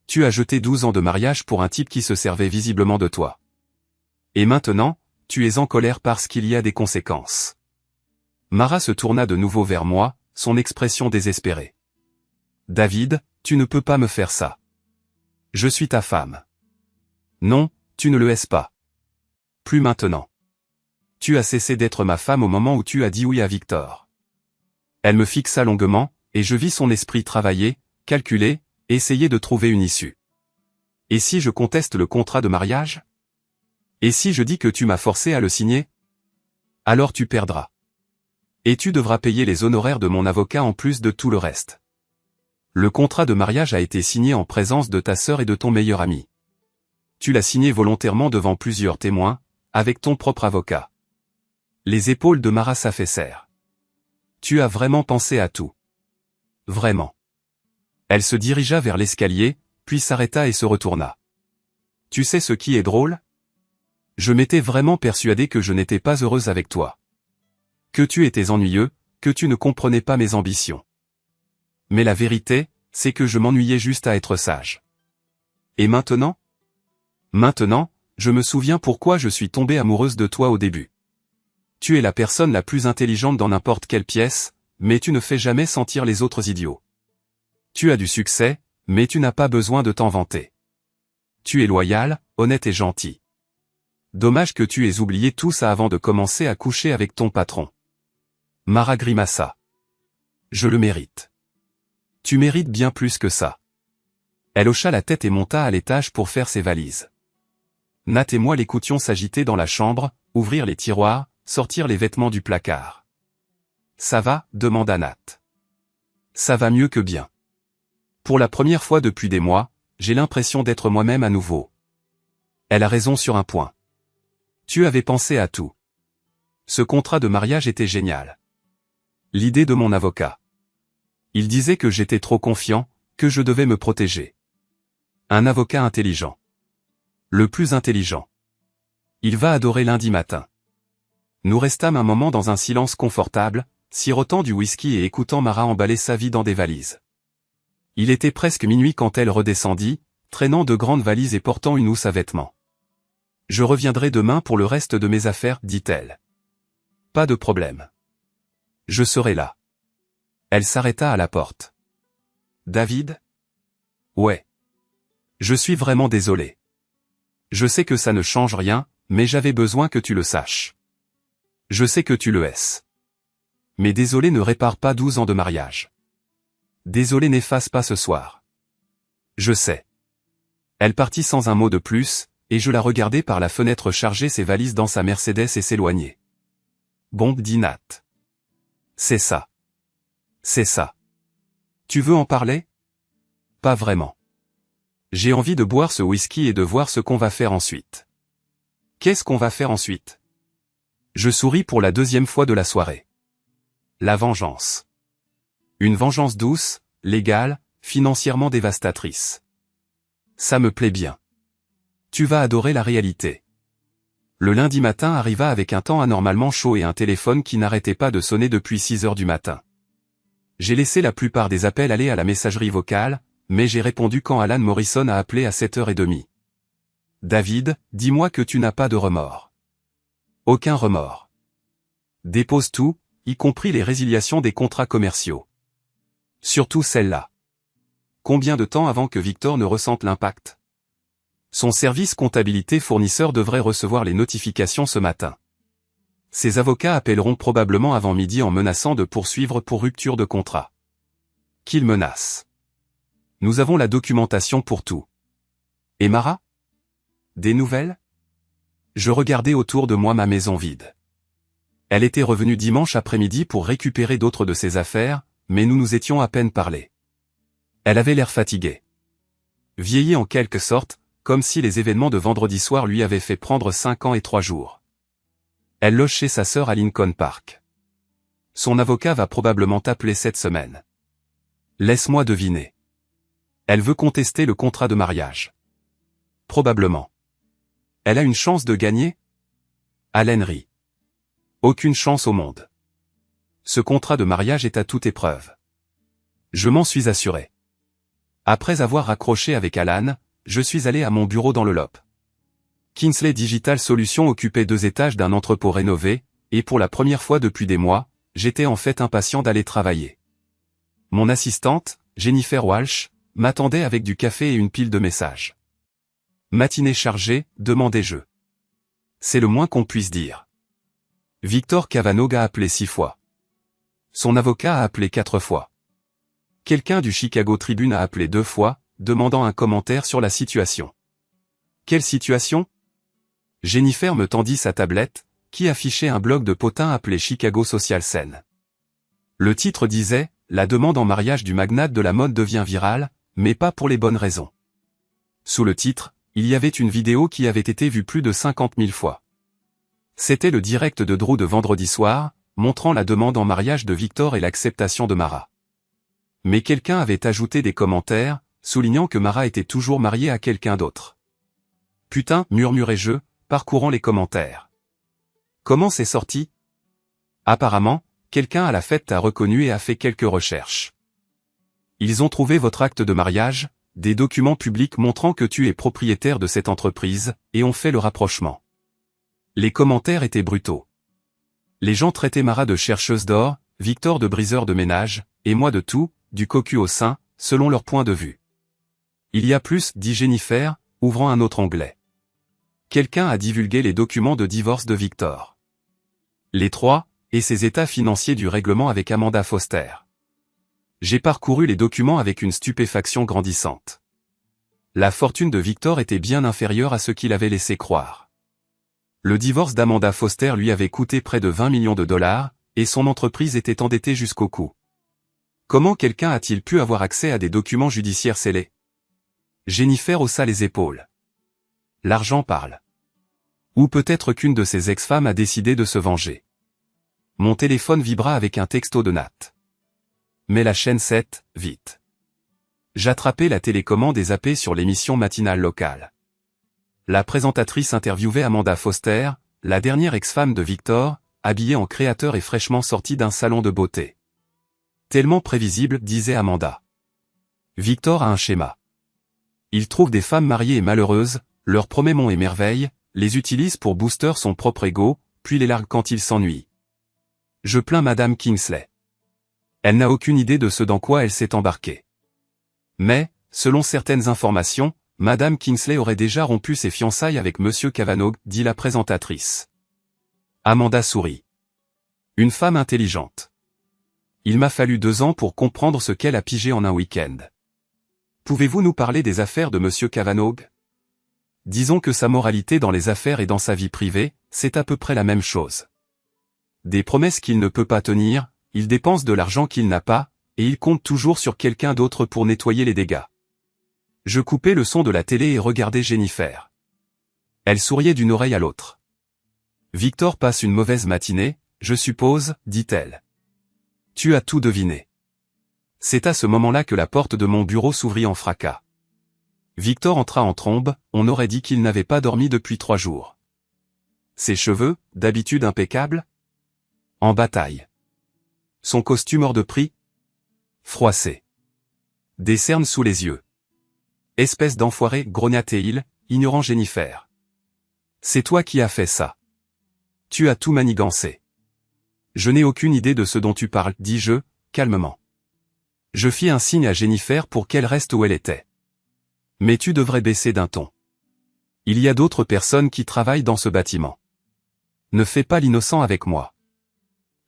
Tu as jeté 12 ans de mariage pour un type qui se servait visiblement de toi. Et maintenant, tu es en colère parce qu'il y a des conséquences. Mara se tourna de nouveau vers moi, son expression désespérée. David, tu ne peux pas me faire ça. Je suis ta femme. Non, tu ne le es pas. Plus maintenant. Tu as cessé d'être ma femme au moment où tu as dit oui à Victor. Elle me fixa longuement, et je vis son esprit travailler, calculer, essayer de trouver une issue. Et si je conteste le contrat de mariage? Et si je dis que tu m'as forcé à le signer? Alors tu perdras. Et tu devras payer les honoraires de mon avocat en plus de tout le reste. Le contrat de mariage a été signé en présence de ta sœur et de ton meilleur ami. Tu l'as signé volontairement devant plusieurs témoins, avec ton propre avocat. Les épaules de Mara s'affaissèrent. Tu as vraiment pensé à tout. Vraiment. Elle se dirigea vers l'escalier, puis s'arrêta et se retourna. Tu sais ce qui est drôle? Je m'étais vraiment persuadé que je n'étais pas heureuse avec toi. Que tu étais ennuyeux, que tu ne comprenais pas mes ambitions. Mais la vérité, c'est que je m'ennuyais juste à être sage. Et maintenant? Maintenant, je me souviens pourquoi je suis tombée amoureuse de toi au début. Tu es la personne la plus intelligente dans n'importe quelle pièce, mais tu ne fais jamais sentir les autres idiots. Tu as du succès, mais tu n'as pas besoin de t'en vanter. Tu es loyal, honnête et gentil. Dommage que tu aies oublié tout ça avant de commencer à coucher avec ton patron. Mara grimaça. Je le mérite. Tu mérites bien plus que ça. Elle hocha la tête et monta à l'étage pour faire ses valises. Nat et moi l'écoutions s'agiter dans la chambre, ouvrir les tiroirs, sortir les vêtements du placard. Ça va? Demanda Nat. Ça va mieux que bien. Pour la première fois depuis des mois, j'ai l'impression d'être moi-même à nouveau. Elle a raison sur un point. Tu avais pensé à tout. Ce contrat de mariage était génial. L'idée de mon avocat. Il disait que j'étais trop confiant, que je devais me protéger. Un avocat intelligent. Le plus intelligent. Il va adorer lundi matin. Nous restâmes un moment dans un silence confortable, sirotant du whisky et écoutant Mara emballer sa vie dans des valises. Il était presque minuit quand elle redescendit, traînant de grandes valises et portant une housse à vêtements. Je reviendrai demain pour le reste de mes affaires, dit-elle. Pas de problème. Je serai là. Elle s'arrêta à la porte. David? Ouais. Je suis vraiment désolé. Je sais que ça ne change rien, mais j'avais besoin que tu le saches. Je sais que tu le es. Mais désolé ne répare pas 12 ans de mariage. Désolé n'efface pas ce soir. Je sais. Elle partit sans un mot de plus, et je la regardai par la fenêtre charger ses valises dans sa Mercedes et s'éloigner. Bon, dit Nat. C'est ça. C'est ça. Tu veux en parler? Pas vraiment. J'ai envie de boire ce whisky et de voir ce qu'on va faire ensuite. Qu'est-ce qu'on va faire ensuite? Je souris pour la deuxième fois de la soirée. La vengeance. Une vengeance douce, légale, financièrement dévastatrice. Ça me plaît bien. Tu vas adorer la réalité. Le lundi matin arriva avec un temps anormalement chaud et un téléphone qui n'arrêtait pas de sonner depuis 6 heures du matin. J'ai laissé la plupart des appels aller à la messagerie vocale, mais j'ai répondu quand Alan Morrison a appelé à 7h30. David, dis-moi que tu n'as pas de remords. Aucun remords. Dépose tout, y compris les résiliations des contrats commerciaux. Surtout celle-là. Combien de temps avant que Victor ne ressente l'impact? Son service comptabilité fournisseur devrait recevoir les notifications ce matin. Ses avocats appelleront probablement avant midi en menaçant de poursuivre pour rupture de contrat. Qu'ils menacent. Nous avons la documentation pour tout. Et Mara? Des nouvelles? Je regardais autour de moi ma maison vide. Elle était revenue dimanche après-midi pour récupérer d'autres de ses affaires, mais nous nous étions à peine parlé. Elle avait l'air fatiguée. Vieillie en quelque sorte, comme si les événements de vendredi soir lui avaient fait prendre 5 ans et 3 jours. Elle loge chez sa sœur à Lincoln Park. Son avocat va probablement t'appeler cette semaine. Laisse-moi deviner. Elle veut contester le contrat de mariage. Probablement. Elle a une chance de gagner? Allen rit. Aucune chance au monde. Ce contrat de mariage est à toute épreuve. Je m'en suis assuré. Après avoir raccroché avec Alan, je suis allé à mon bureau dans le LOP. Kinsley Digital Solutions occupait 2 étages d'un entrepôt rénové, et pour la première fois depuis des mois, j'étais en fait impatient d'aller travailler. Mon assistante, Jennifer Walsh, m'attendait avec du café et une pile de messages. Matinée chargée, demandai-je. C'est le moins qu'on puisse dire. Victor Cavanaugh a appelé 6 fois. Son avocat a appelé 4 fois. Quelqu'un du Chicago Tribune a appelé 2 fois, demandant un commentaire sur la situation. Quelle situation? Jennifer me tendit sa tablette, qui affichait un blog de potins appelé Chicago Social Scene. Le titre disait « La demande en mariage du magnate de la mode devient virale, mais pas pour les bonnes raisons ». Sous le titre, il y avait une vidéo qui avait été vue plus de 50 000 fois. C'était le direct de Drew de vendredi soir, montrant la demande en mariage de Victor et l'acceptation de Mara. Mais quelqu'un avait ajouté des commentaires, soulignant que Mara était toujours mariée à quelqu'un d'autre. « Putain » murmurai-je, parcourant les commentaires. « Comment c'est sorti ?» Apparemment, quelqu'un à la fête t'a reconnu et a fait quelques recherches. Ils ont trouvé votre acte de mariage, des documents publics montrant que tu es propriétaire de cette entreprise, et ont fait le rapprochement. Les commentaires étaient brutaux. Les gens traitaient Mara de chercheuse d'or, Victor de briseur de ménage, et moi de tout, du cocu au sein, selon leur point de vue. Il y a plus, dit Jennifer, ouvrant un autre onglet. Quelqu'un a divulgué les documents de divorce de Victor. Les trois, et ses états financiers du règlement avec Amanda Foster. J'ai parcouru les documents avec une stupéfaction grandissante. La fortune de Victor était bien inférieure à ce qu'il avait laissé croire. Le divorce d'Amanda Foster lui avait coûté près de 20 millions de dollars, et son entreprise était endettée jusqu'au cou. Comment quelqu'un a-t-il pu avoir accès à des documents judiciaires scellés? Jennifer haussa les épaules. L'argent parle. Ou peut-être qu'une de ses ex-femmes a décidé de se venger. Mon téléphone vibra avec un texto de Nat. Mais la chaîne 7, vite. J'attrapai la télécommande et zappai sur l'émission matinale locale. La présentatrice interviewait Amanda Foster, la dernière ex-femme de Victor, habillée en créateur et fraîchement sortie d'un salon de beauté. Tellement prévisible, disait Amanda. Victor a un schéma. Il trouve des femmes mariées et malheureuses, leur promet monts et merveilles, les utilise pour booster son propre ego, puis les largue quand il s'ennuie. Je plains Madame Kingsley. Elle n'a aucune idée de ce dans quoi elle s'est embarquée. Mais, selon certaines informations, Madame Kingsley aurait déjà rompu ses fiançailles avec Monsieur Cavanaugh, dit la présentatrice. Amanda sourit. Une femme intelligente. Il m'a fallu 2 ans pour comprendre ce qu'elle a pigé en un week-end. Pouvez-vous nous parler des affaires de Monsieur Cavanaugh? Disons que sa moralité dans les affaires et dans sa vie privée, c'est à peu près la même chose. Des promesses qu'il ne peut pas tenir, il dépense de l'argent qu'il n'a pas, et il compte toujours sur quelqu'un d'autre pour nettoyer les dégâts. Je coupai le son de la télé et regardai Jennifer. Elle souriait d'une oreille à l'autre. Victor passe une mauvaise matinée, je suppose, dit-elle. Tu as tout deviné. C'est à ce moment-là que la porte de mon bureau s'ouvrit en fracas. Victor entra en trombe, on aurait dit qu'il n'avait pas dormi depuis 3 jours. Ses cheveux, d'habitude impeccables, en bataille. Son costume hors de prix, froissé. Des cernes sous les yeux. Espèce d'enfoiré, grognatait-il, ignorant Jennifer. C'est toi qui as fait ça. Tu as tout manigancé. Je n'ai aucune idée de ce dont tu parles, dis-je, calmement. Je fis un signe à Jennifer pour qu'elle reste où elle était. Mais tu devrais baisser d'un ton. Il y a d'autres personnes qui travaillent dans ce bâtiment. Ne fais pas l'innocent avec moi.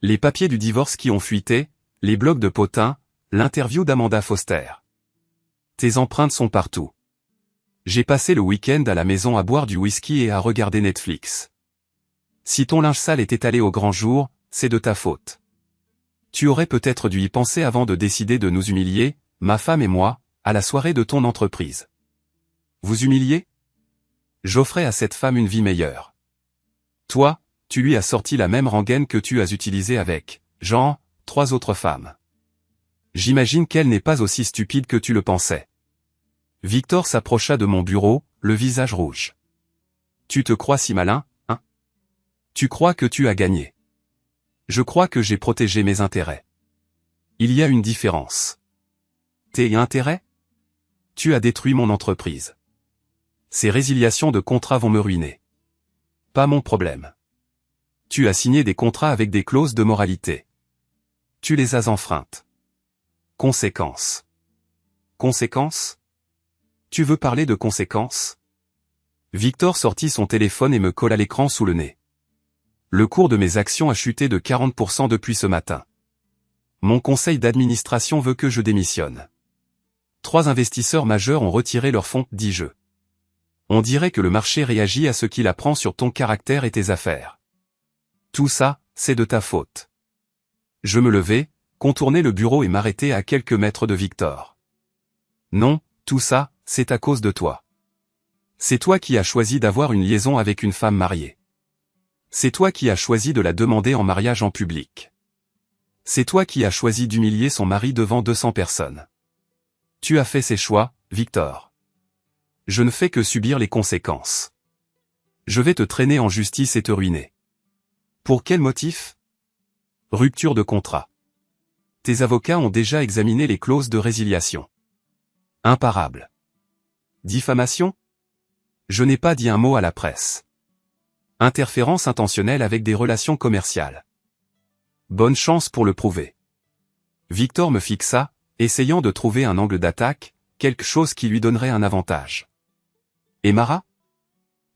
Les papiers du divorce qui ont fuité, les blogs de potins, l'interview d'Amanda Foster. Tes empreintes sont partout. J'ai passé le week-end à la maison à boire du whisky et à regarder Netflix. Si ton linge sale est étalé au grand jour, c'est de ta faute. Tu aurais peut-être dû y penser avant de décider de nous humilier, ma femme et moi, à la soirée de ton entreprise. Vous humilier? J'offrais à cette femme une vie meilleure. Toi, tu lui as sorti la même rengaine que tu as utilisée avec, Jean, 3 autres femmes. J'imagine qu'elle n'est pas aussi stupide que tu le pensais. Victor s'approcha de mon bureau, le visage rouge. Tu te crois si malin, hein? Tu crois que tu as gagné. Je crois que j'ai protégé mes intérêts. Il y a une différence. Tes intérêts? Tu as détruit mon entreprise. Ces résiliations de contrats vont me ruiner. Pas mon problème. Tu as signé des contrats avec des clauses de moralité. Tu les as enfreintes. Conséquences. Conséquences? Tu veux parler de conséquences? Victor sortit son téléphone et me colla l'écran sous le nez. Le cours de mes actions a chuté de 40% depuis ce matin. Mon conseil d'administration veut que je démissionne. 3 investisseurs majeurs ont retiré leurs fonds, dis-je. On dirait que le marché réagit à ce qu'il apprend sur ton caractère et tes affaires. Tout ça, c'est de ta faute. Je me levai, contournai le bureau et m'arrêtai à quelques mètres de Victor. Non, tout ça, c'est à cause de toi. C'est toi qui as choisi d'avoir une liaison avec une femme mariée. C'est toi qui as choisi de la demander en mariage en public. C'est toi qui as choisi d'humilier son mari devant 200 personnes. Tu as fait ces choix, Victor. Je ne fais que subir les conséquences. Je vais te traîner en justice et te ruiner. Pour quel motif? Rupture de contrat. Tes avocats ont déjà examiné les clauses de résiliation. Imparable. Diffamation? Je n'ai pas dit un mot à la presse. Interférence intentionnelle avec des relations commerciales. Bonne chance pour le prouver. Victor me fixa, essayant de trouver un angle d'attaque, quelque chose qui lui donnerait un avantage. Et Mara?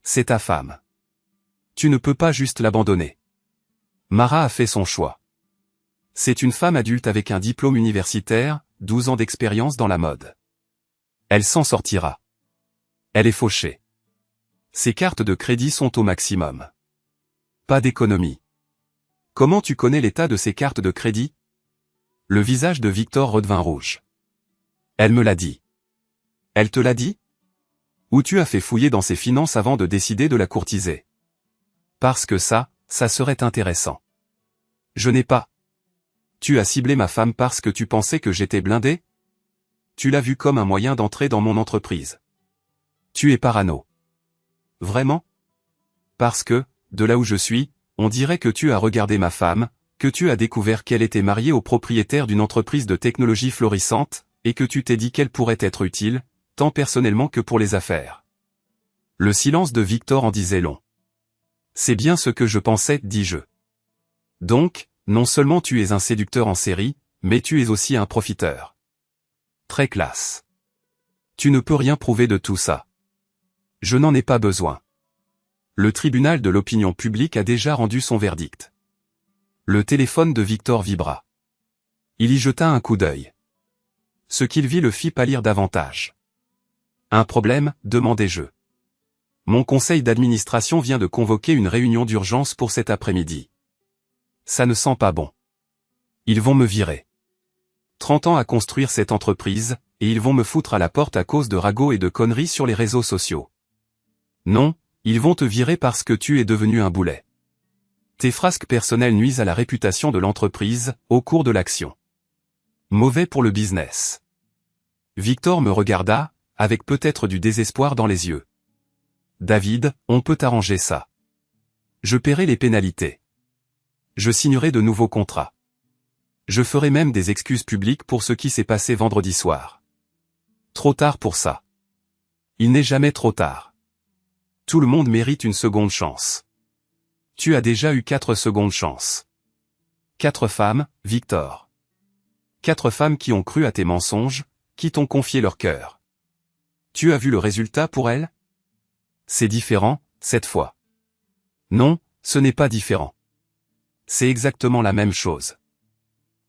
C'est ta femme. Tu ne peux pas juste l'abandonner. Mara a fait son choix. C'est une femme adulte avec un diplôme universitaire, 12 ans d'expérience dans la mode. Elle s'en sortira. Elle est fauchée. Ses cartes de crédit sont au maximum. Pas d'économie. Comment tu connais l'état de ses cartes de crédit? Le visage de Victor redevint rouge. Elle me l'a dit. Elle te l'a dit? Ou tu as fait fouiller dans ses finances avant de décider de la courtiser? Parce que ça serait intéressant. Je n'ai pas. Tu as ciblé ma femme parce que tu pensais que j'étais blindé? Tu l'as vu comme un moyen d'entrer dans mon entreprise. Tu es parano. Vraiment? Parce que, de là où je suis, on dirait que tu as regardé ma femme, que tu as découvert qu'elle était mariée au propriétaire d'une entreprise de technologie florissante, et que tu t'es dit qu'elle pourrait être utile, tant personnellement que pour les affaires. Le silence de Victor en disait long. C'est bien ce que je pensais, dis-je. Donc, non seulement tu es un séducteur en série, mais tu es aussi un profiteur. Très classe. Tu ne peux rien prouver de tout ça. Je n'en ai pas besoin. Le tribunal de l'opinion publique a déjà rendu son verdict. Le téléphone de Victor vibra. Il y jeta un coup d'œil. Ce qu'il vit le fit pâlir davantage. Un problème, demandai-je. Mon conseil d'administration vient de convoquer une réunion d'urgence pour cet après-midi. Ça ne sent pas bon. Ils vont me virer. 30 ans à construire cette entreprise, et ils vont me foutre à la porte à cause de ragots et de conneries sur les réseaux sociaux. Non, ils vont te virer parce que tu es devenu un boulet. Tes frasques personnelles nuisent à la réputation de l'entreprise, au cours de l'action. Mauvais pour le business. Victor me regarda, avec peut-être du désespoir dans les yeux. David, on peut arranger ça. Je paierai les pénalités. Je signerai de nouveaux contrats. Je ferai même des excuses publiques pour ce qui s'est passé vendredi soir. Trop tard pour ça. Il n'est jamais trop tard. Tout le monde mérite une seconde chance. Tu as déjà eu 4 secondes chances. 4 femmes, Victor. 4 femmes qui ont cru à tes mensonges, qui t'ont confié leur cœur. Tu as vu le résultat pour elles? C'est différent, cette fois. Non, ce n'est pas différent. C'est exactement la même chose.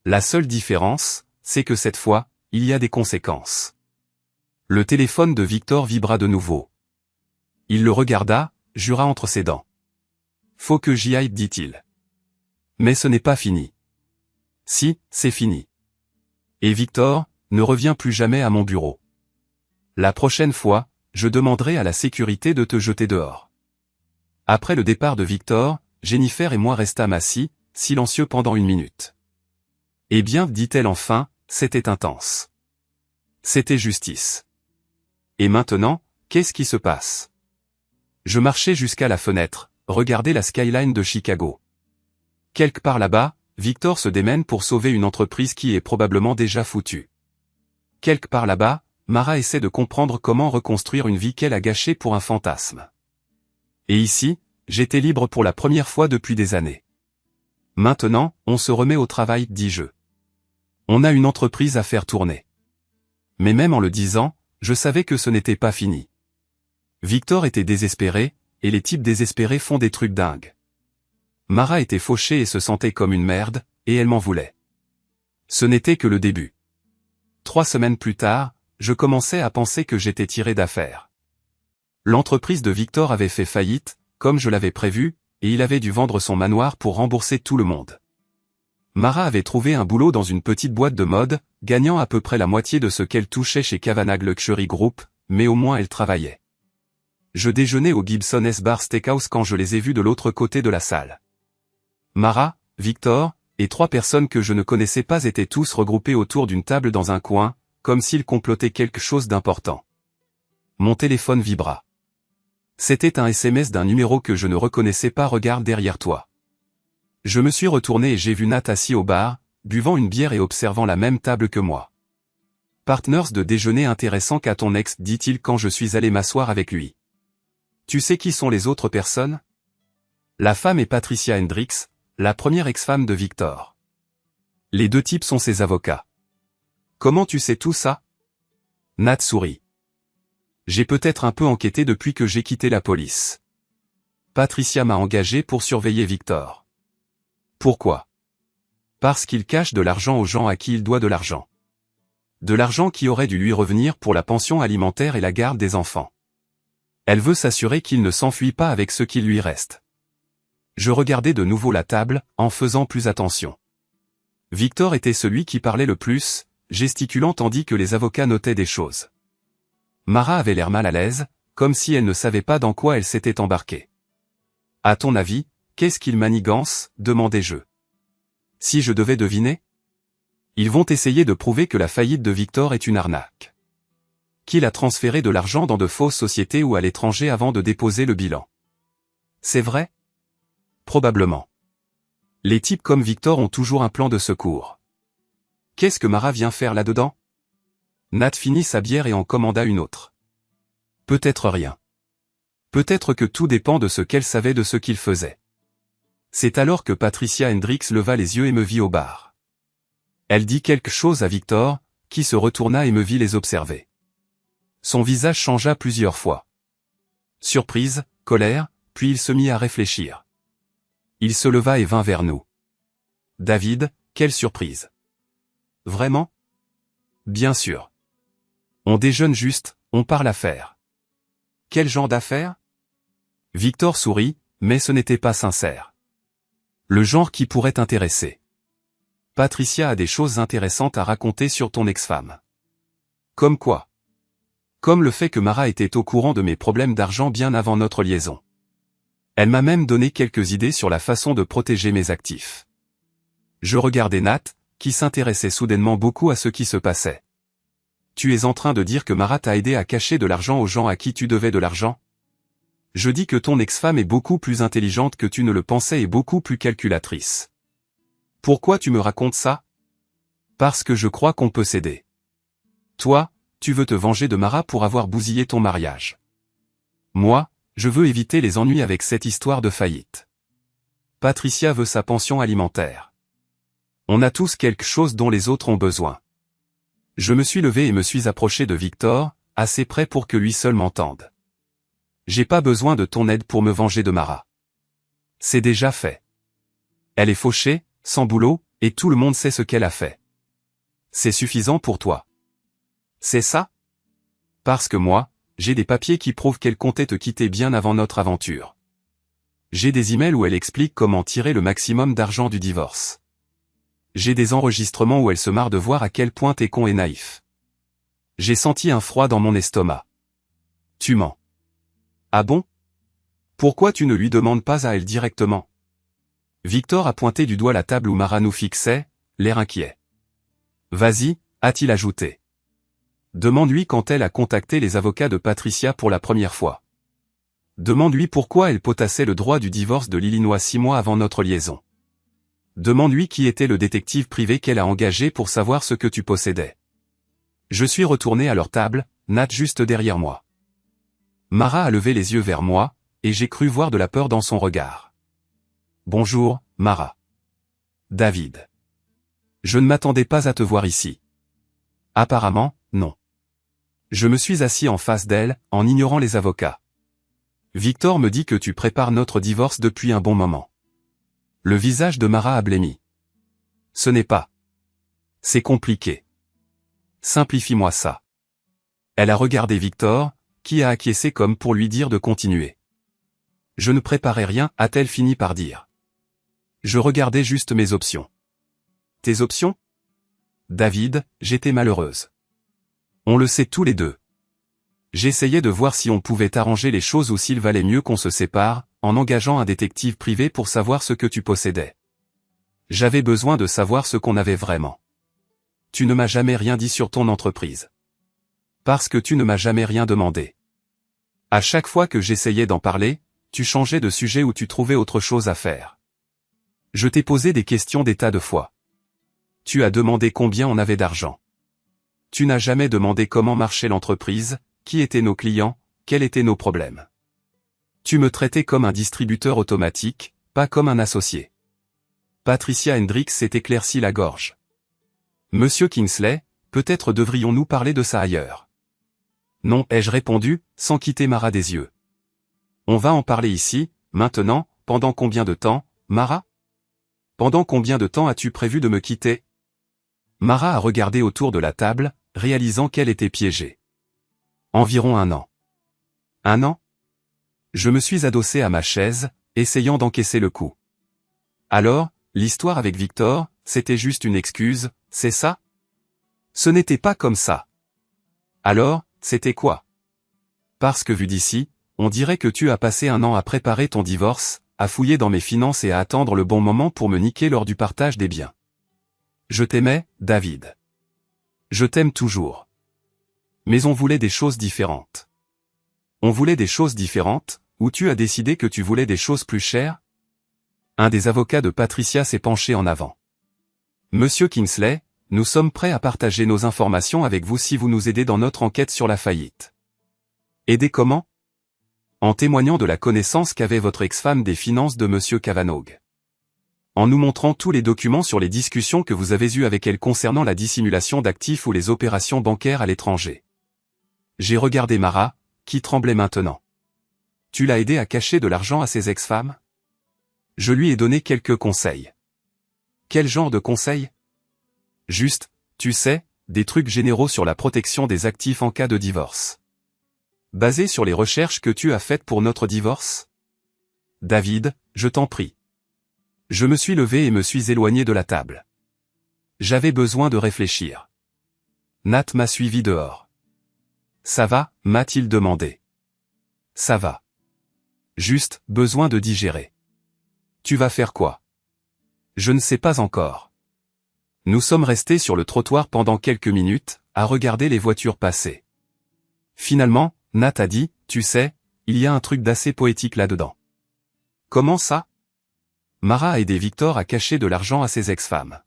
La seule différence, c'est que cette fois, il y a des conséquences. Le téléphone de Victor vibra de nouveau. Il le regarda, jura entre ses dents. Faut que j'y aille, dit-il. Mais ce n'est pas fini. Si, c'est fini. Et Victor, ne reviens plus jamais à mon bureau. La prochaine fois, je demanderai à la sécurité de te jeter dehors. Après le départ de Victor, Jennifer et moi restâmes assis, silencieux pendant 1 minute. Eh bien, dit-elle enfin, c'était intense. C'était justice. Et maintenant, qu'est-ce qui se passe? Je marchais jusqu'à la fenêtre, regardais la skyline de Chicago. Quelque part là-bas, Victor se démène pour sauver une entreprise qui est probablement déjà foutue. Quelque part là-bas, Mara essaie de comprendre comment reconstruire une vie qu'elle a gâchée pour un fantasme. Et ici, j'étais libre pour la première fois depuis des années. Maintenant, on se remet au travail, dis-je. On a une entreprise à faire tourner. Mais même en le disant, je savais que ce n'était pas fini. Victor était désespéré, et les types désespérés font des trucs dingues. Mara était fauchée et se sentait comme une merde, et elle m'en voulait. Ce n'était que le début. 3 semaines plus tard, je commençais à penser que j'étais tiré d'affaire. L'entreprise de Victor avait fait faillite, comme je l'avais prévu, et il avait dû vendre son manoir pour rembourser tout le monde. Mara avait trouvé un boulot dans une petite boîte de mode, gagnant à peu près la moitié de ce qu'elle touchait chez Kavanagh Luxury Group, mais au moins elle travaillait. Je déjeunais au Gibson S-Bar Steakhouse quand je les ai vus de l'autre côté de la salle. Mara, Victor, et 3 personnes que je ne connaissais pas étaient tous regroupés autour d'une table dans un coin, comme s'ils complotaient quelque chose d'important. Mon téléphone vibra. C'était un SMS d'un numéro que je ne reconnaissais pas. Regarde derrière toi. Je me suis retourné et j'ai vu Nat assis au bar, buvant une bière et observant la même table que moi. Partners de déjeuner intéressant qu'à ton ex, dit-il quand je suis allé m'asseoir avec lui. Tu sais qui sont les autres personnes? La femme est Patricia Hendricks, la première ex-femme de Victor. Les 2 types sont ses avocats. Comment tu sais tout ça? Nat sourit. J'ai peut-être un peu enquêté depuis que j'ai quitté la police. Patricia m'a engagé pour surveiller Victor. Pourquoi? Parce qu'il cache de l'argent aux gens à qui il doit de l'argent. De l'argent qui aurait dû lui revenir pour la pension alimentaire et la garde des enfants. Elle veut s'assurer qu'il ne s'enfuit pas avec ce qui lui reste. Je regardais de nouveau la table, en faisant plus attention. Victor était celui qui parlait le plus, gesticulant tandis que les avocats notaient des choses. Mara avait l'air mal à l'aise, comme si elle ne savait pas dans quoi elle s'était embarquée. « À ton avis, qu'est-ce qu'il manigance ?» demandai-je. Si je devais deviner? Ils vont essayer de prouver que la faillite de Victor est une arnaque. Qu'il a transféré de l'argent dans de fausses sociétés ou à l'étranger avant de déposer le bilan. C'est vrai? Probablement. Les types comme Victor ont toujours un plan de secours. Qu'est-ce que Mara vient faire là-dedans? Nat finit sa bière et en commanda une autre. Peut-être rien. Peut-être que tout dépend de ce qu'elle savait de ce qu'il faisait. C'est alors que Patricia Hendricks leva les yeux et me vit au bar. Elle dit quelque chose à Victor, qui se retourna et me vit les observer. Son visage changea plusieurs fois. Surprise, colère, puis il se mit à réfléchir. Il se leva et vint vers nous. David, quelle surprise. Vraiment? Bien sûr. On déjeune juste, on parle affaires. Quel genre d'affaires? Victor sourit, mais ce n'était pas sincère. Le genre qui pourrait t'intéresser. Patricia a des choses intéressantes à raconter sur ton ex-femme. Comme quoi? Comme le fait que Mara était au courant de mes problèmes d'argent bien avant notre liaison. Elle m'a même donné quelques idées sur la façon de protéger mes actifs. Je regardais Nat, qui s'intéressait soudainement beaucoup à ce qui se passait. Tu es en train de dire que Mara t'a aidé à cacher de l'argent aux gens à qui tu devais de l'argent? Je dis que ton ex-femme est beaucoup plus intelligente que tu ne le pensais et beaucoup plus calculatrice. Pourquoi tu me racontes ça? Parce que je crois qu'on peut s'aider. Toi, tu veux te venger de Mara pour avoir bousillé ton mariage. Moi, je veux éviter les ennuis avec cette histoire de faillite. Patricia veut sa pension alimentaire. On a tous quelque chose dont les autres ont besoin. Je me suis levé et me suis approché de Victor, assez près pour que lui seul m'entende. J'ai pas besoin de ton aide pour me venger de Mara. C'est déjà fait. Elle est fauchée, sans boulot, et tout le monde sait ce qu'elle a fait. C'est suffisant pour toi. C'est ça? Parce que moi, j'ai des papiers qui prouvent qu'elle comptait te quitter bien avant notre aventure. J'ai des emails où elle explique comment tirer le maximum d'argent du divorce. J'ai des enregistrements où elle se marre de voir à quel point t'es con et naïf. J'ai senti un froid dans mon estomac. Tu mens. Ah bon? Pourquoi tu ne lui demandes pas à elle directement? Victor a pointé du doigt la table où Mara nous fixait, l'air inquiet. Vas-y, a-t-il ajouté. Demande-lui quand elle a contacté les avocats de Patricia pour la première fois. Demande-lui pourquoi elle potassait le droit du divorce de l'Illinois 6 mois avant notre liaison. Demande-lui qui était le détective privé qu'elle a engagé pour savoir ce que tu possédais. Je suis retourné à leur table, Nat juste derrière moi. Mara a levé les yeux vers moi, et j'ai cru voir de la peur dans son regard. Bonjour, Mara. David. Je ne m'attendais pas à te voir ici. Apparemment, non. Je me suis assis en face d'elle, en ignorant les avocats. Victor me dit que tu prépares notre divorce depuis un bon moment. Le visage de Mara a blêmi. Ce n'est pas. C'est compliqué. Simplifie-moi ça. Elle a regardé Victor, qui a acquiescé comme pour lui dire de continuer. Je ne préparais rien, a-t-elle fini par dire. Je regardais juste mes options. Tes options? David, j'étais malheureuse. On le sait tous les deux. J'essayais de voir si on pouvait arranger les choses ou s'il valait mieux qu'on se sépare, en engageant un détective privé pour savoir ce que tu possédais. J'avais besoin de savoir ce qu'on avait vraiment. Tu ne m'as jamais rien dit sur ton entreprise. Parce que tu ne m'as jamais rien demandé. À chaque fois que j'essayais d'en parler, tu changeais de sujet ou tu trouvais autre chose à faire. Je t'ai posé des questions des tas de fois. Tu as demandé combien on avait d'argent. Tu n'as jamais demandé comment marchait l'entreprise, qui étaient nos clients, quels étaient nos problèmes. Tu me traitais comme un distributeur automatique, pas comme un associé. Patricia Hendricks s'est éclairci la gorge. Monsieur Kingsley, peut-être devrions-nous parler de ça ailleurs. Non, ai-je répondu, sans quitter Mara des yeux. On va en parler ici, maintenant, pendant combien de temps, Mara? Pendant combien de temps as-tu prévu de me quitter? Mara a regardé autour de la table, réalisant qu'elle était piégée. Environ 1 an. 1 an? Je me suis adossé à ma chaise, essayant d'encaisser le coup. Alors, l'histoire avec Victor, c'était juste une excuse, c'est ça? Ce n'était pas comme ça. Alors, c'était quoi? Parce que vu d'ici, on dirait que tu as passé 1 an à préparer ton divorce, à fouiller dans mes finances et à attendre le bon moment pour me niquer lors du partage des biens. Je t'aimais, David. Je t'aime toujours. Mais on voulait des choses différentes. On voulait des choses différentes, ou tu as décidé que tu voulais des choses plus chères? Un des avocats de Patricia s'est penché en avant. Monsieur Kingsley, nous sommes prêts à partager nos informations avec vous si vous nous aidez dans notre enquête sur la faillite. Aider comment? En témoignant de la connaissance qu'avait votre ex-femme des finances de Monsieur Cavanaugh. En nous montrant tous les documents sur les discussions que vous avez eues avec elle concernant la dissimulation d'actifs ou les opérations bancaires à l'étranger. J'ai regardé Mara, qui tremblait maintenant. Tu l'as aidé à cacher de l'argent à ses ex-femmes? Je lui ai donné quelques conseils. Quel genre de conseils? Juste, tu sais, des trucs généraux sur la protection des actifs en cas de divorce. Basés sur les recherches que tu as faites pour notre divorce? David, je t'en prie. Je me suis levé et me suis éloigné de la table. J'avais besoin de réfléchir. Nat m'a suivi dehors. Ça va, m'a-t-il demandé. Ça va. Juste, besoin de digérer. Tu vas faire quoi? Je ne sais pas encore. Nous sommes restés sur le trottoir pendant quelques minutes, à regarder les voitures passer. Finalement, Nat a dit, tu sais, il y a un truc d'assez poétique là-dedans. Comment ça? Mara a aidé Victor à cacher de l'argent à ses ex-femmes.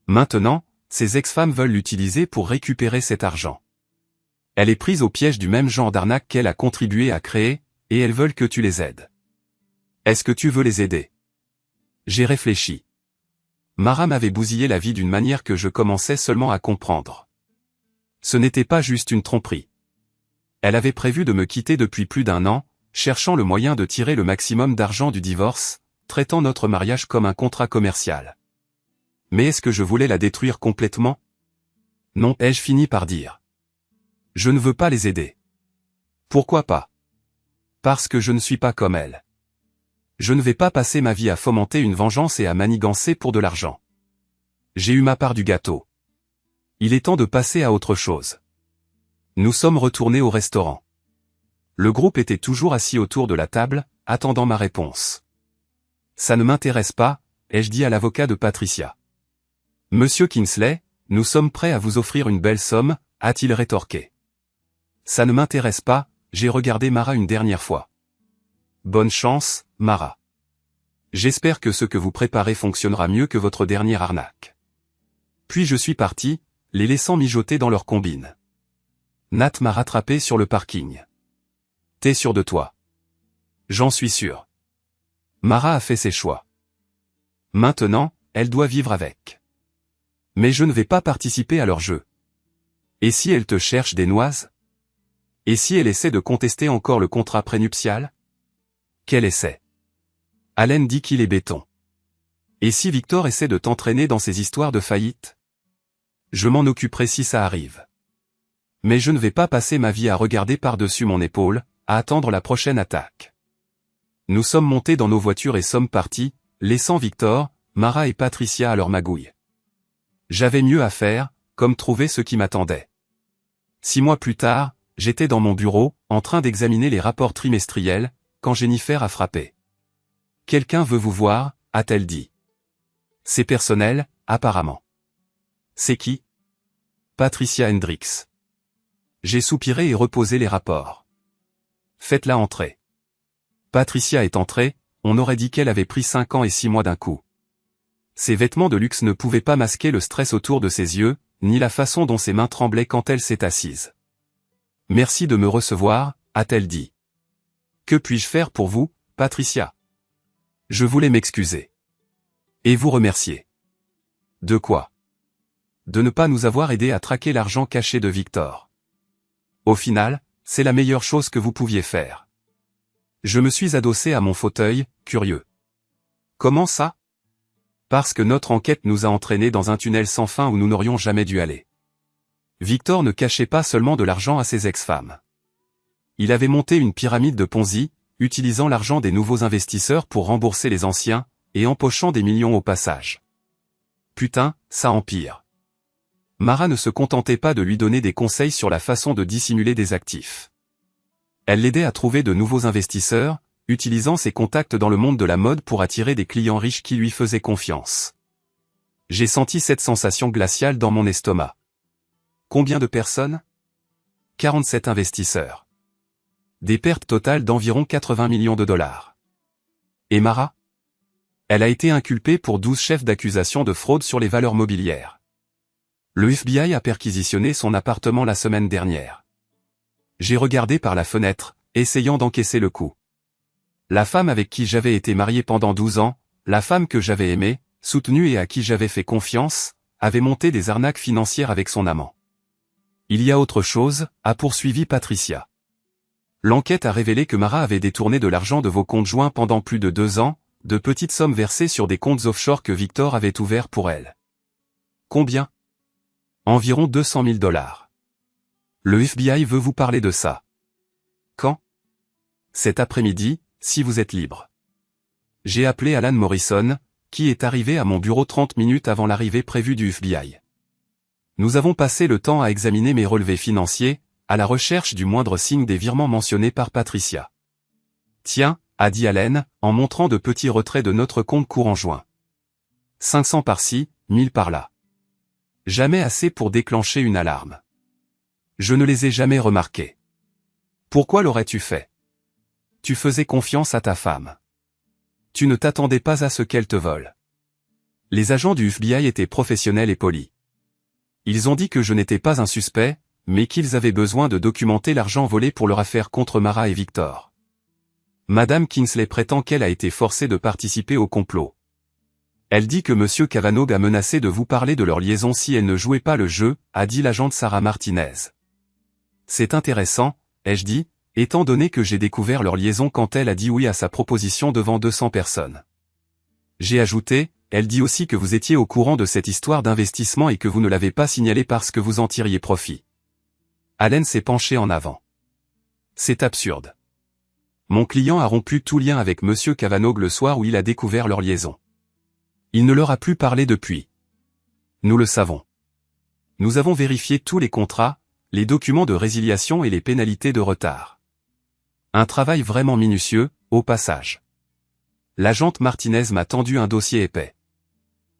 Maintenant, ses ex-femmes veulent l'utiliser pour récupérer cet argent. Elle est prise au piège du même genre d'arnaque qu'elle a contribué à créer, et elles veulent que tu les aides. Est-ce que tu veux les aider? J'ai réfléchi. Mara m'avait bousillé la vie d'une manière que je commençais seulement à comprendre. Ce n'était pas juste une tromperie. Elle avait prévu de me quitter depuis plus d'1 an, cherchant le moyen de tirer le maximum d'argent du divorce, traitant notre mariage comme un contrat commercial. Mais est-ce que je voulais la détruire complètement? Non, ai-je fini par dire. Je ne veux pas les aider. Pourquoi pas? Parce que je ne suis pas comme elle. Je ne vais pas passer ma vie à fomenter une vengeance et à manigancer pour de l'argent. J'ai eu ma part du gâteau. Il est temps de passer à autre chose. Nous sommes retournés au restaurant. Le groupe était toujours assis autour de la table, attendant ma réponse. Ça ne m'intéresse pas, ai-je dit à l'avocat de Patricia. Monsieur Kingsley, nous sommes prêts à vous offrir une belle somme, a-t-il rétorqué. Ça ne m'intéresse pas, j'ai regardé Mara une dernière fois. Bonne chance, Mara. J'espère que ce que vous préparez fonctionnera mieux que votre dernière arnaque. Puis je suis parti, les laissant mijoter dans leur combine. Nat m'a rattrapé sur le parking. T'es sûr de toi? J'en suis sûr. Mara a fait ses choix. Maintenant, elle doit vivre avec. Mais je ne vais pas participer à leur jeu. Et si elle te cherche des noises? Et si elle essaie de contester encore le contrat prénuptial? Quel essai? Allen dit qu'il est béton. Et si Victor essaie de t'entraîner dans ces histoires de faillite? Je m'en occuperai si ça arrive. Mais je ne vais pas passer ma vie à regarder par-dessus mon épaule, à attendre la prochaine attaque. Nous sommes montés dans nos voitures et sommes partis, laissant Victor, Mara et Patricia à leur magouille. J'avais mieux à faire, comme trouver ce qui m'attendait. 6 mois plus tard, j'étais dans mon bureau, en train d'examiner les rapports trimestriels, quand Jennifer a frappé. « Quelqu'un veut vous voir », a-t-elle dit. « C'est personnel, apparemment. »« C'est qui ?» Patricia Hendricks. J'ai soupiré et reposé les rapports. « Faites-la entrer. » Patricia est entrée, on aurait dit qu'elle avait pris 5 ans et 6 mois d'un coup. Ses vêtements de luxe ne pouvaient pas masquer le stress autour de ses yeux, ni la façon dont ses mains tremblaient quand elle s'est assise. « Merci de me recevoir », a-t-elle dit. « Que puis-je faire pour vous, Patricia ? » Je voulais m'excuser. Et vous remercier. De quoi ? De ne pas nous avoir aidés à traquer l'argent caché de Victor. Au final, c'est la meilleure chose que vous pouviez faire. Je me suis adossé à mon fauteuil, curieux. Comment ça ? Parce que notre enquête nous a entraînés dans un tunnel sans fin où nous n'aurions jamais dû aller. Victor ne cachait pas seulement de l'argent à ses ex-femmes. Il avait monté une pyramide de Ponzi, utilisant l'argent des nouveaux investisseurs pour rembourser les anciens, et empochant des millions au passage. Putain, ça empire. Mara ne se contentait pas de lui donner des conseils sur la façon de dissimuler des actifs. Elle l'aidait à trouver de nouveaux investisseurs, utilisant ses contacts dans le monde de la mode pour attirer des clients riches qui lui faisaient confiance. J'ai senti cette sensation glaciale dans mon estomac. Combien de personnes ? 47 investisseurs. Des pertes totales d'environ 80 millions de dollars. Et Mara ? Elle a été inculpée pour 12 chefs d'accusation de fraude sur les valeurs mobilières. Le FBI a perquisitionné son appartement la semaine dernière. J'ai regardé par la fenêtre, essayant d'encaisser le coup. La femme avec qui j'avais été marié pendant 12 ans, la femme que j'avais aimée, soutenue et à qui j'avais fait confiance, avait monté des arnaques financières avec son amant. Il y a autre chose, a poursuivi Patricia. L'enquête a révélé que Mara avait détourné de l'argent de vos comptes joints pendant plus de 2 ans, de petites sommes versées sur des comptes offshore que Victor avait ouverts pour elle. Combien ? Environ 200 000 dollars. Le FBI veut vous parler de ça. Quand ? Cet après-midi, si vous êtes libre. J'ai appelé Alan Morrison, qui est arrivé à mon bureau 30 minutes avant l'arrivée prévue du FBI. Nous avons passé le temps à examiner mes relevés financiers, à la recherche du moindre signe des virements mentionnés par Patricia. Tiens, a dit Alan, en montrant de petits retraits de notre compte courant joint. 500 par-ci, 1000 par-là. Jamais assez pour déclencher une alarme. Je ne les ai jamais remarqués. Pourquoi l'aurais-tu fait ? Tu faisais confiance à ta femme. Tu ne t'attendais pas à ce qu'elle te vole. Les agents du FBI étaient professionnels et polis. Ils ont dit que je n'étais pas un suspect, mais qu'ils avaient besoin de documenter l'argent volé pour leur affaire contre Mara et Victor. Madame Kingsley prétend qu'elle a été forcée de participer au complot. Elle dit que M. Cavanaugh a menacé de vous parler de leur liaison si elle ne jouait pas le jeu, a dit l'agente Sarah Martinez. C'est intéressant, ai-je dit, étant donné que j'ai découvert leur liaison quand elle a dit oui à sa proposition devant 200 personnes. J'ai ajouté, elle dit aussi que vous étiez au courant de cette histoire d'investissement et que vous ne l'avez pas signalée parce que vous en tiriez profit. Allen s'est penché en avant. C'est absurde. Mon client a rompu tout lien avec M. Cavanaugh le soir où il a découvert leur liaison. Il ne leur a plus parlé depuis. Nous le savons. Nous avons vérifié tous les contrats, les documents de résiliation et les pénalités de retard. Un travail vraiment minutieux, au passage. L'agente Martinez m'a tendu un dossier épais.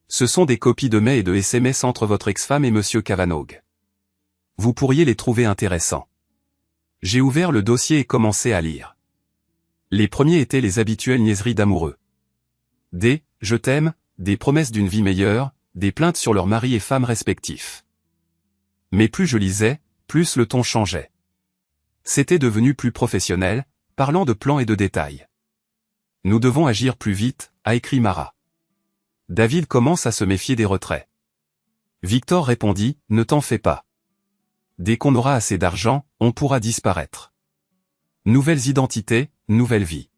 Ce sont des copies de mails et de SMS entre votre ex-femme et M. Cavanaugh. Vous pourriez les trouver intéressants. J'ai ouvert le dossier et commencé à lire. Les premiers étaient les habituelles niaiseries d'amoureux. Des « je t'aime », des promesses d'une vie meilleure, des plaintes sur leurs maris et femmes respectifs. Mais plus je lisais, plus le ton changeait. C'était devenu plus professionnel, parlant de plans et de détails. Nous devons agir plus vite, a écrit Mara. David commence à se méfier des retraits. Victor répondit, ne t'en fais pas. Dès qu'on aura assez d'argent, on pourra disparaître. Nouvelles identités, nouvelle vie.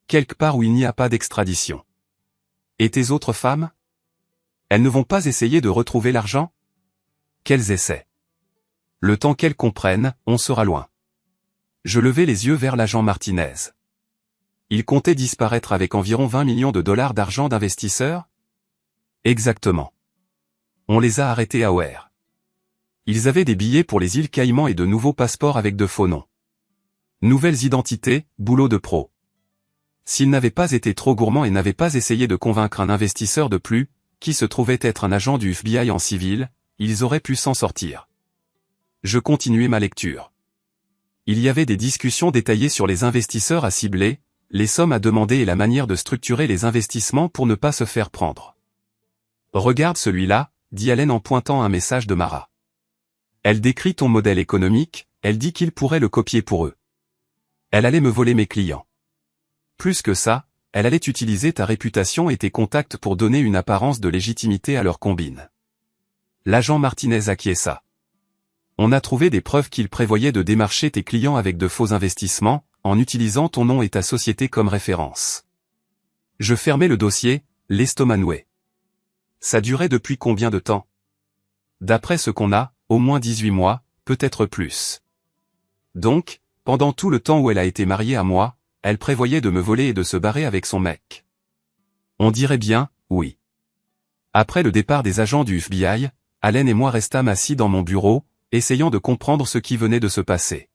Quelque part où il n'y a pas d'extradition. Et tes autres femmes ? Elles ne vont pas essayer de retrouver l'argent ? Quels essais ? Le temps qu'elle comprenne, on sera loin. Je levai les yeux vers l'agent Martinez. Il comptait disparaître avec environ 20 millions de dollars d'argent d'investisseurs? Exactement. On les a arrêtés à O'Hare. Ils avaient des billets pour les îles Caïmans et de nouveaux passeports avec de faux noms. Nouvelles identités, boulot de pro. S'ils n'avaient pas été trop gourmands et n'avaient pas essayé de convaincre un investisseur de plus, qui se trouvait être un agent du FBI en civil, ils auraient pu s'en sortir. Je continuai ma lecture. Il y avait des discussions détaillées sur les investisseurs à cibler, les sommes à demander et la manière de structurer les investissements pour ne pas se faire prendre. Regarde celui-là, dit Allen en pointant un message de Mara. Elle décrit ton modèle économique, elle dit qu'il pourrait le copier pour eux. Elle allait me voler mes clients. Plus que ça, elle allait utiliser ta réputation et tes contacts pour donner une apparence de légitimité à leur combine. L'agent Martinez acquiesça. On a trouvé des preuves qu'il prévoyait de démarcher tes clients avec de faux investissements, en utilisant ton nom et ta société comme référence. Je fermai le dossier, l'estomac noué. Ça durait depuis combien de temps? D'après ce qu'on a, au moins 18 mois, peut-être plus. Donc, pendant tout le temps où elle a été mariée à moi, elle prévoyait de me voler et de se barrer avec son mec. On dirait bien, oui. Après le départ des agents du FBI, Allen et moi restâmes assis dans mon bureau, essayant de comprendre ce qui venait de se passer.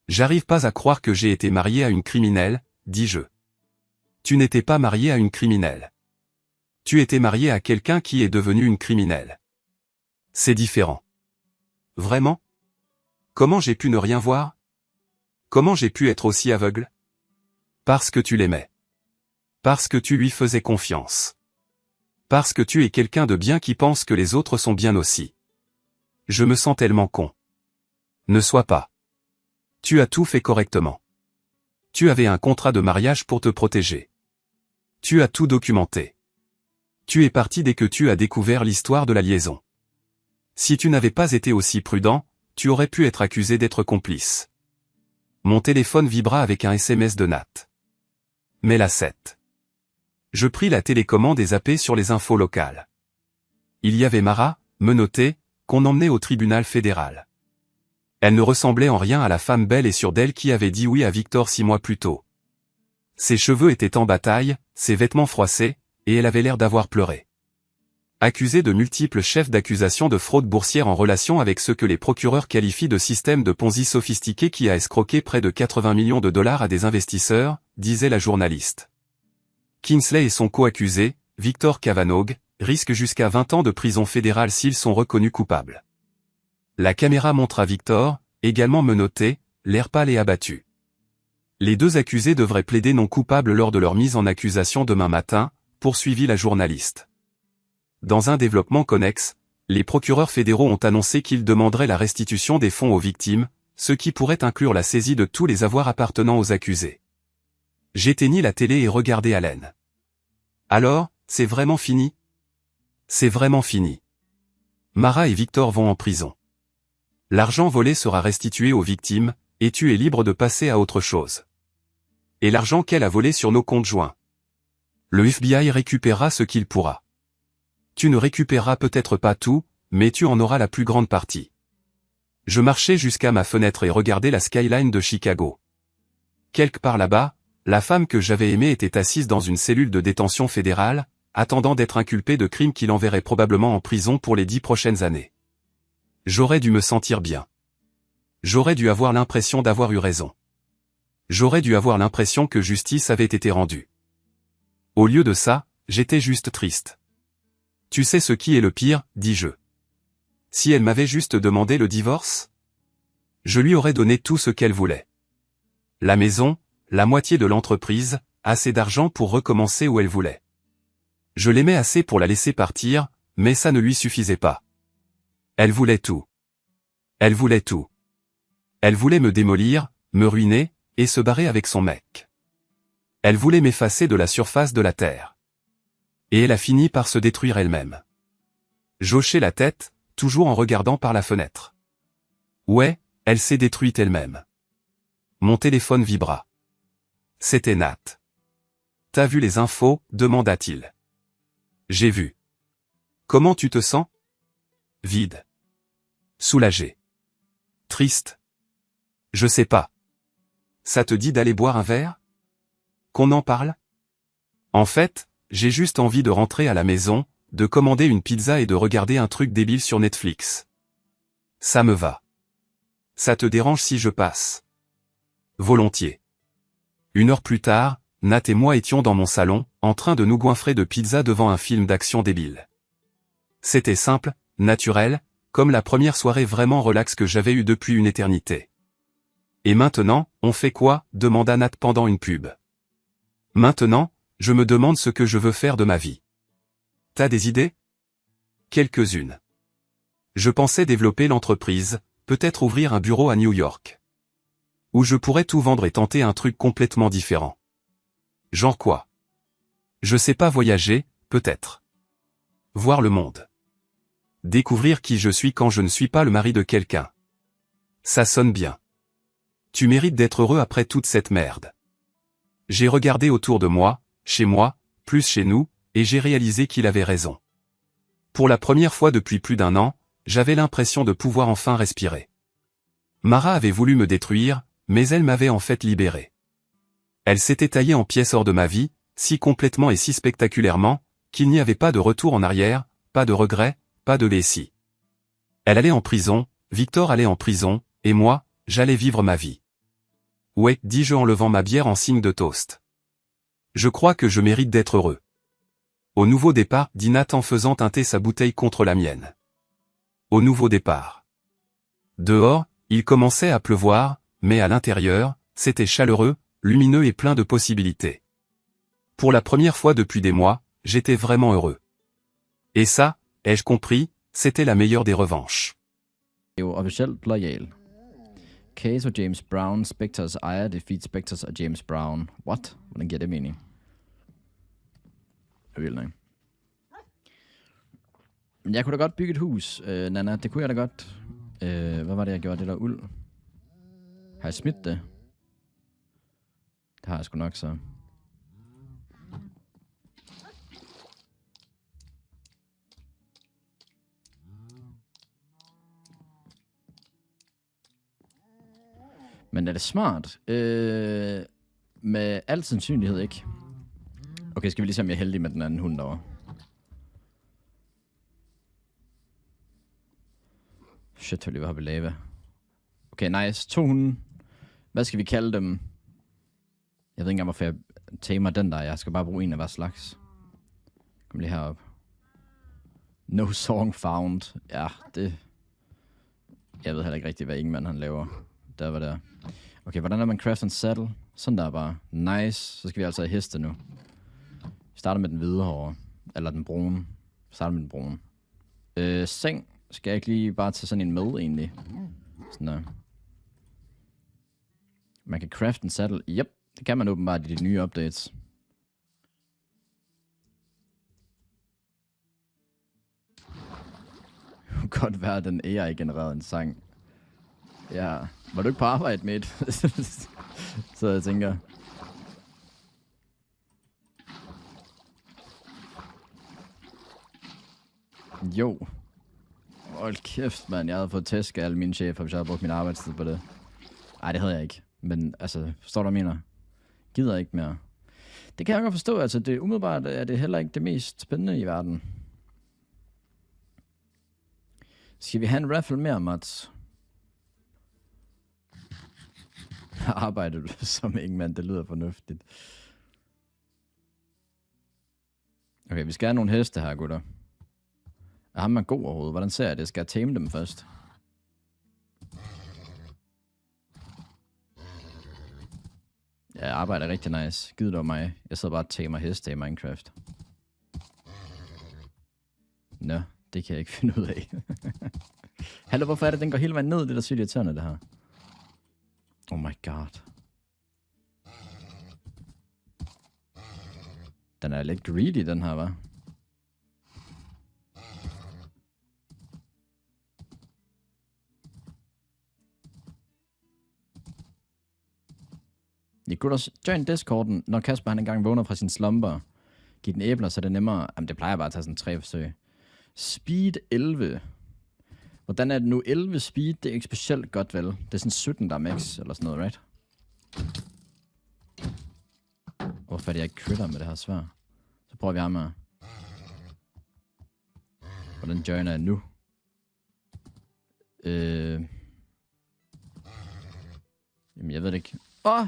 J'arrive pas à croire que j'ai été marié à une criminelle, dis-je. Tu n'étais pas marié à une criminelle. Tu étais marié à quelqu'un qui est devenu une criminelle. C'est différent. Vraiment? Comment j'ai pu ne rien voir? Comment j'ai pu être aussi aveugle? Parce que tu l'aimais. Parce que tu lui faisais confiance. Parce que tu es quelqu'un de bien qui pense que les autres sont bien aussi. Je me sens tellement con. Ne sois pas. Tu as tout fait correctement. Tu avais un contrat de mariage pour te protéger. Tu as tout documenté. Tu es parti dès que tu as découvert l'histoire de la liaison. Si tu n'avais pas été aussi prudent, tu aurais pu être accusé d'être complice. Mon téléphone vibra avec un SMS de Nat. Mais la 7. Je pris la télécommande et zappai sur les infos locales. Il y avait Mara, menottée, qu'on emmenait au tribunal fédéral. Elle ne ressemblait en rien à la femme belle et sûre d'elle qui avait dit oui à Victor 6 mois plus tôt. Ses cheveux étaient en bataille, ses vêtements froissés, et elle avait l'air d'avoir pleuré. Accusée de multiples chefs d'accusation de fraude boursière en relation avec ce que les procureurs qualifient de système de Ponzi sophistiqué qui a escroqué près de 80 millions de dollars à des investisseurs, disait la journaliste. Kingsley et son co-accusé, Victor Cavanaugh, risquent jusqu'à 20 ans de prison fédérale s'ils sont reconnus coupables. La caméra montre à Victor, également menotté, l'air pâle et abattu. Les deux accusés devraient plaider non coupables lors de leur mise en accusation demain matin, poursuivit la journaliste. Dans un développement connexe, les procureurs fédéraux ont annoncé qu'ils demanderaient la restitution des fonds aux victimes, ce qui pourrait inclure la saisie de tous les avoirs appartenant aux accusés. J'éteignis la télé et regardai Allen. Alors, c'est vraiment fini? C'est vraiment fini. Mara et Victor vont en prison. L'argent volé sera restitué aux victimes, et tu es libre de passer à autre chose. Et l'argent qu'elle a volé sur nos comptes joints. Le FBI récupérera ce qu'il pourra. Tu ne récupéreras peut-être pas tout, mais tu en auras la plus grande partie. Je marchais jusqu'à ma fenêtre et regardais la skyline de Chicago. Quelque part là-bas, la femme que j'avais aimée était assise dans une cellule de détention fédérale, attendant d'être inculpée de crimes qui l'enverraient probablement en prison pour les 10 prochaines années. J'aurais dû me sentir bien. J'aurais dû avoir l'impression d'avoir eu raison. J'aurais dû avoir l'impression que justice avait été rendue. Au lieu de ça, j'étais juste triste. Tu sais ce qui est le pire, dis-je. Si elle m'avait juste demandé le divorce? Je lui aurais donné tout ce qu'elle voulait. La maison, la moitié de l'entreprise, assez d'argent pour recommencer où elle voulait. Je l'aimais assez pour la laisser partir, mais ça ne lui suffisait pas. Elle voulait tout. Elle voulait tout. Elle voulait me démolir, me ruiner, et se barrer avec son mec. Elle voulait m'effacer de la surface de la terre. Et elle a fini par se détruire elle-même. J'hochai la tête, toujours en regardant par la fenêtre. Ouais, elle s'est détruite elle-même. Mon téléphone vibra. C'était Nat. T'as vu les infos? Demanda-t-il. J'ai vu. Comment tu te sens? Vide. Soulagé. Triste. Je sais pas. Ça te dit d'aller boire un verre? Qu'on en parle? En fait, j'ai juste envie de rentrer à la maison, de commander une pizza et de regarder un truc débile sur Netflix. Ça me va. Ça te dérange si je passe? Volontiers. 1 heure plus tard, Nat et moi étions dans mon salon, en train de nous goinfrer de pizza devant un film d'action débile. C'était simple, naturel, comme la première soirée vraiment relax que j'avais eue depuis une éternité. Et maintenant, on fait quoi? Demanda Nat pendant une pub. Maintenant, je me demande ce que je veux faire de ma vie. T'as des idées? Quelques-unes. Je pensais développer l'entreprise, peut-être ouvrir un bureau à New York. Où je pourrais tout vendre et tenter un truc complètement différent. Genre quoi? Je sais pas, voyager, peut-être. Voir le monde. Découvrir qui je suis quand je ne suis pas le mari de quelqu'un. Ça sonne bien. Tu mérites d'être heureux après toute cette merde. J'ai regardé autour de moi, chez moi, plus chez nous, et j'ai réalisé qu'il avait raison. Pour la première fois depuis plus d'1 an, j'avais l'impression de pouvoir enfin respirer. Mara avait voulu me détruire, mais elle m'avait en fait libéré. Elle s'était taillée en pièces hors de ma vie, si complètement et si spectaculairement, qu'il n'y avait pas de retour en arrière, pas de regret, pas de laissis. Elle allait en prison, Victor allait en prison, et moi, j'allais vivre ma vie. Ouais, dis-je en levant ma bière en signe de toast. Je crois que je mérite d'être heureux. Au nouveau départ, dit Nat en faisant teinter sa bouteille contre la mienne. Au nouveau départ. Dehors, il commençait à pleuvoir, mais à l'intérieur, c'était chaleureux, lumineux et plein de possibilités. Pour la première fois depuis des mois, j'étais vraiment heureux. Et ça, ai-je compris, c'était la meilleure des revanches. Officielt loyal. Case of James Brown, Spectres ejer defeat Spectres og James Brown. What? Hvordan giver det mening? Jeg vil ikke. Jeg kunne da godt bygge et hus, Nana. Det kunne jeg da godt. Hvad var det, jeg gjorde? Det der uld. Har jeg smidt det? Det har jeg sgu nok, så. Men er det smart? Med al sandsynlighed ikke. Okay, skal vi lige se, om jeg er heldig med den anden hund derovre. Shit, hvad har vi lava? Okay, nice. 2 hunde. Hvad skal vi kalde dem? Jeg ved ikke engang, hvorfor jeg tamer den der. Jeg skal bare bruge en af hver slags. Kom lige herop. No song found. Ja, det... Jeg ved heller ikke rigtig, hvad Ingemann han laver. Der var der. Okay, hvordan er man craft and saddle? Sådan der bare. Nice. Så skal vi altså have heste nu. Vi starter med den hvide herovre. Eller den brune. Vi starter med den brune. Seng. Skal jeg ikke lige bare tage sådan en med, egentlig? Sådan der. Man kan craft and saddle. Yep, det kan man åbenbart i de nye updates. Det kunne godt være, at den AI genererede en sang. Ja, var du ikke på arbejde, mate? Så jeg tænker... Jo. Hold kæft, mand. Jeg havde fået tæsk af alle mine chefer, hvis jeg havde brugt min arbejdstid på det. Ej, det havde jeg ikke. Men altså, forstår du, hvad jeg mener? Gider ikke mere. Det kan jeg godt forstå. Altså, det umiddelbart er det heller ikke det mest spændende i verden. Skal vi have en raffle mere, Mats? Arbejder du som Ingemann? Det lyder fornuftigt. Okay, vi skal have nogle heste her, gutter. Er ham god overhovedet? Hvordan ser jeg det? Skal jeg tame dem først? Ja, jeg arbejder rigtig nice. Gid det var mig. Jeg sidder bare og tamer heste i Minecraft. Nå, det kan jeg ikke finde ud af. Hallo, hvorfor er det, den går hele vejen ned? Det er da sygt irriterende, det her. Oh my god. Den er lidt greedy, den her, hva'? Jeg kunne også join Discorden, når Kasper han engang vågner fra sin slumber. Giv den æbler, så det er nemmere. Jamen, det plejer bare at tage sådan 3 forsøg. Speed 11. Hvordan er det nu? 11 speed, det er ikke specielt godt, vel? Det er sådan 17, der er max, eller sådan noget, right? Hvorfor er det, jeg ikke critter med det her svært? Så prøver vi ham her. Hvordan joiner jeg nu? Jamen, jeg ved det ikke. Åh!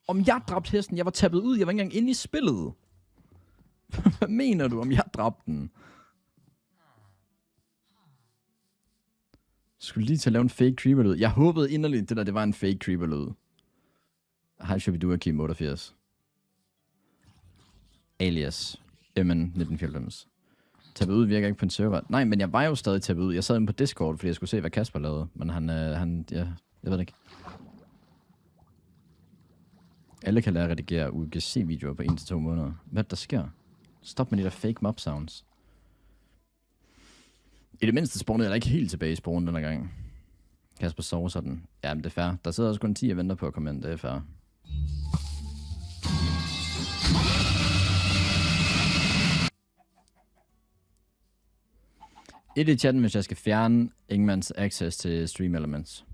Om jeg dræbte hesten? Jeg var tappet ud. Jeg var ikke engang inde i spillet. Hvad mener du, om jeg dræbte den? Skulle lige til at lave en fake creeper-lyd. Jeg håbede inderligt, det var en fake creeper-lyd. Hej, Shabidu Kim 88. Alias. Emmen 1994. Tappet ud virker ikke på en server. Nej, men jeg var jo stadig tappet ud. Jeg sad inde på Discord, fordi jeg skulle se, hvad Kasper lavede. Men jeg ved det ikke. Alle kan lære at redigere UGC-videoer på 1-2 måneder. Hvad der sker? Stop med de der fake mob sounds. I det mindste spawnede jeg ikke helt tilbage i spawnen denne gang. Kasper sover sådan. Jamen det er fair. Der sidder også kun 10 og venter på at komme ind. Det er fair. Et i chatten, hvis jeg skal fjerne Ingemans access til Stream Elements.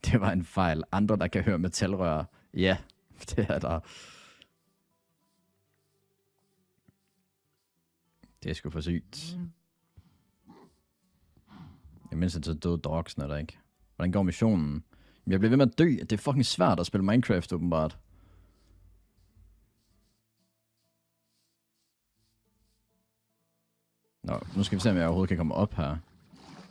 Det var en fejl. Andre, der kan høre metalrør. Ja, det er der. Det er sgu for sygt. Jeg mindst, at så døde dogs, når der ikke. Hvordan går missionen? Jeg bliver ved med at dø. Det er fucking svært at spille Minecraft, åbenbart. Nå, nu skal vi se, om jeg overhovedet kan komme op her.